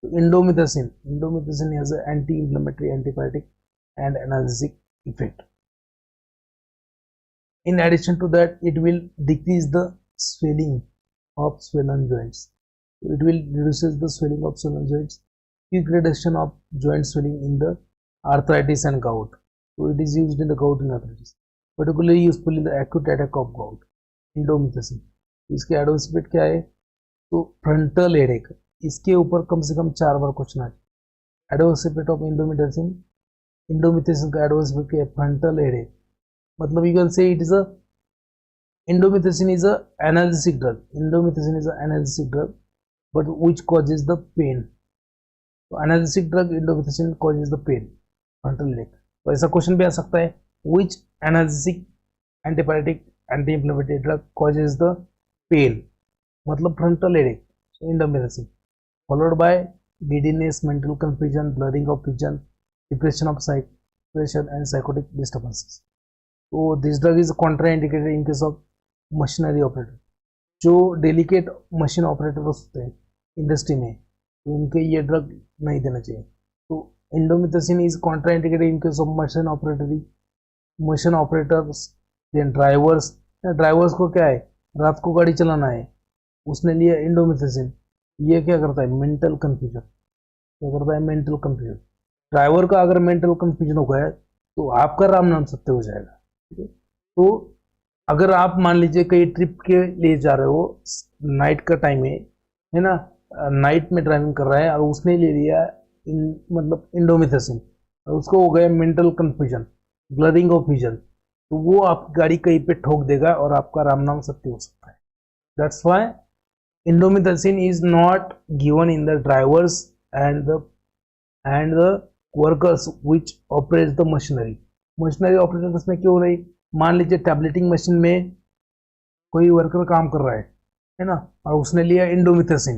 तो indomethacin, indomethacin has a anti inflammatory, antipyretic and analgesic effect. In addition to that, it will decrease the swelling of swollen joints. It will reduces the swelling of swollen joints, quick reduction of joint swelling in the arthritis and gout. So it is used in the gout and arthritis, particularly useful in the acute attack of gout. Indomethacin, इसके adverse effect क्या है? तो frontal headache, इसके ऊपर कम से कम 4 बार question आए। Adverse effect of indomethacin, indomethacin का adverse effect क्या है? Frontal headache. मतलब you can say it is a indomethacin is a analgesic drug. Indomethacin is an analgesic drug, but which causes the pain. So analgesic drug indomethacin causes the pain, frontal headache. तो ऐसा question भी आ सकता है, which analgesic antipyretic anti-inflammatory drug causes the pain, मतलब frontal headache. So indomethacin, followed by giddiness, mental confusion, blurring of vision, depression of sight, depression and psychotic disturbances. तो this drug is contraindicated in case of machinery operator. जो delicate machine operators होते हैं industry में, तो उनके ये drug नहीं देना चाहिए। तो indomethacin is contraindicated in case of machine operators, then drivers. Drivers को क्या है? रात को गाड़ी चलाना है, उसने लिया इंडोमिथासिन। ये क्या करता है? Mental confusion. क्या करता है? Mental confusion. ड्राइवर का अगर मेंटल कन्फ्यूजन हो गया तो आपका राम नाम सत्य हो जाएगा। तो अगर आप मान लीजिए कहीं ट्रिप के लिए जा रहे हो, नाइट का टाइम है ना, नाइट में ड्राइविंग कर रहा है और उसने ले लिया मतलब इंडोमिथासिन, और उसको हो गया mental confusion, blurring of vision, तो वो आप गाड़ी कहीं पे ठोक देगा और आपका राम नाम सत्य हो सकता है। That's why Indomethacin is not given in the drivers and the workers which operates the machinery. Machinery operators में क्यों नहीं? मान लीजिए टैबलेटिंग मशीन में कोई वर्कर काम कर रहा है ना, और उसने लिया इंडोमिथासिन,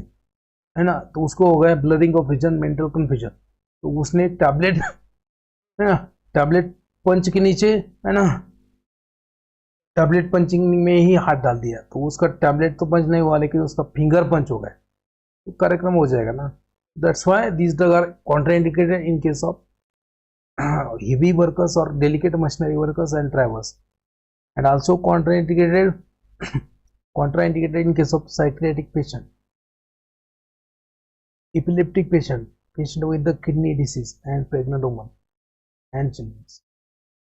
है ना, तो उसको हो गया blurring of vision, mental confusion, तो उसने टैबलेट, है ना, टैबलेट पंच के नीचे, है ना, टैबलेट पंचिंग में ही हाथ डाल दिया, तो उसका टैबलेट तो पंच नहीं हुआ लेकिन उसका फिंगर पंच हो गया, तो कार्यक्रम हो जाएगा ना. That's why this drug are contraindicated in case of heavy workers or delicate machinery workers and drivers, and also contraindicated in case of psychiatric patient, epileptic patient with the kidney disease, and pregnant woman and children.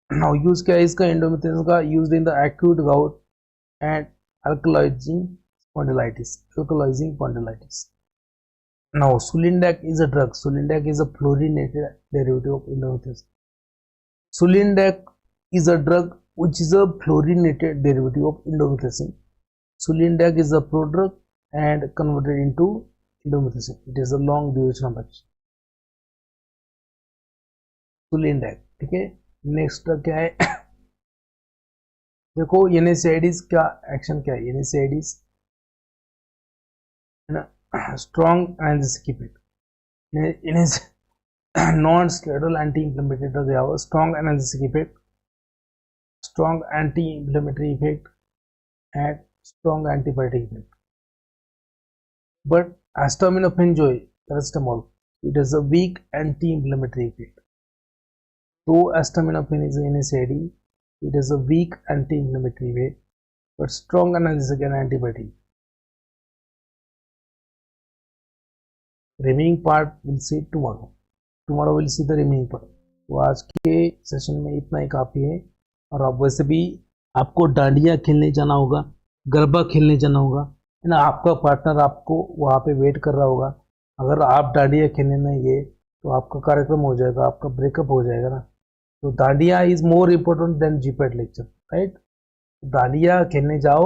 Now use क्या है इसका? Indomethacin का used in the acute gout and alkalizing spondylitis. Now Sulindac is a drug. Sulindac is a fluorinated derivative of indomethacin. Sulindac is a drug which is a fluorinated derivative of indomethacin. Sulindac is a prodrug and converted into indomethacin. It is a long duration of action. Sulindac, ठीक है. Next क्या है? देखो NSAIDs का action क्या है? NSAIDs है ना, strong analgesic effect. Non-steroidal anti-inflammatory drug have a strong analgesic effect, strong anti-inflammatory effect, and strong antipyretic effect. But acetaminophen जो है paracetamol, it has a weak anti-inflammatory effect. So acetaminophen is an NSAID, it has a weak anti-inflammatory effect, but strong analgesic and antipyretic. Remaining part we'll see tomorrow. Tomorrow we'll see the remaining part. तो आज के session में इतना ही काफ़ी है. और आप वैसे भी आपको डांडिया खेलने जाना होगा, गरबा खेलने जाना होगा, है ना, आपका पार्टनर आपको वहाँ पे वेट कर रहा होगा. अगर आप डांडिया खेलने नहीं गए तो आपका कार्यक्रम हो जाएगा, आपका ब्रेकअप हो जाएगा ना. तो dandiya is more important then GPAT lecture, right. Dandiya खेलने जाओ,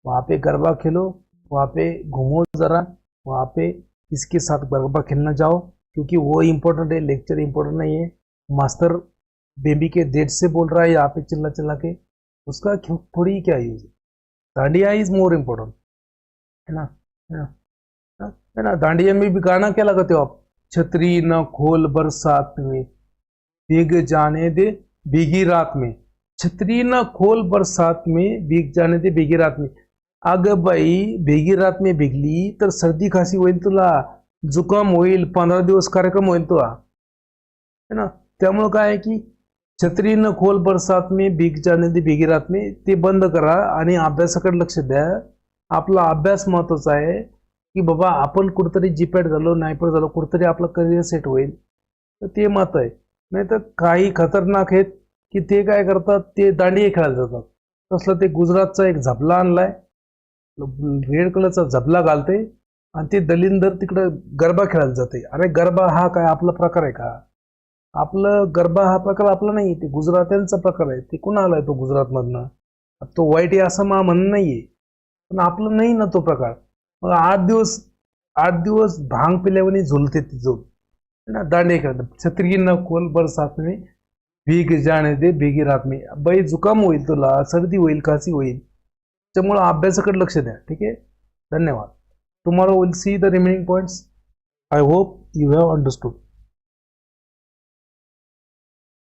वहाँ पे गरबा खेलो, वहाँ पे घूमो ज़रा, वहाँ पे इसके साथ गरबा खेलना जाओ, क्योंकि वो इम्पोर्टेंट है, लेक्चर इम्पोर्टेंट नहीं है. मास्टर बेबी के डेट से बोल रहा है यहाँ पे चिल्ला चिल्ला के, उसका थोड़ी क्या यूज है. डांडिया इज मोर इम्पोर्टेंट, है ना, है ना, है ना. डांडिया में भी गाना क्या लगाते हो आप? छतरी न खोल बरसात में, भीग जाने दे भीगी रात में. छतरी न खोल बरसात में, भीग जाने दे भीगी रात में. अग बाई भीगी रात में भिगली तर सर्दी खासी होईल तुला, जुकाम होईल, 15 दिवस कार्यक्रम होईल तुला, है ना. त्यामुळे काय आहे की छत्री न खोल बरसात में, भीग जाने दे भीगी रात में, ते बंद करा आणि अभ्यासाकडे लक्ष द्या. आपला अभ्यास महत्वाचा आहे की बाबा आपण कुठेतरी जीपॅट झालो, नायपर झालो, कुठेतरी आपलं करिअर सेट होईल, तर ते मत आहे. नाही तर काही खतरनाक आहेत की ते काय करतात, ते दांडिया खेळायला जातात. तसलं ते गुजरातचा एक झबला आणलाय, रेड कलरचा झबला घालते आणि ते दलिंदर तिकडं गरबा खेळायला जाते. अरे गरबा हा काय आपला प्रकार आहे का? आपलं गरबा हा प्रकार आपला नाही, ते गुजरात्यांचा प्रकार आहे. ते कुणा आलाय तो गुजरातमधनं? तो वाईट आहे असं मा म्हणणं नाहीये, पण आपलं नाही ना तो प्रकार. मग 8 दिवस भांग पिल्यावर झुलते ती झोल, ना, दांडे खेळतात. छत्री न खोल बरसात में, भीग जाने दे भीगी रात में. बाई जुकाम होईल तुला, सर्दी होईल, खासी होईल, त्यामुळे अभ्यासाकडे लक्ष द्या. ठीक आहे, धन्यवाद. Tomorrow will see the remaining points. I hope you have understood.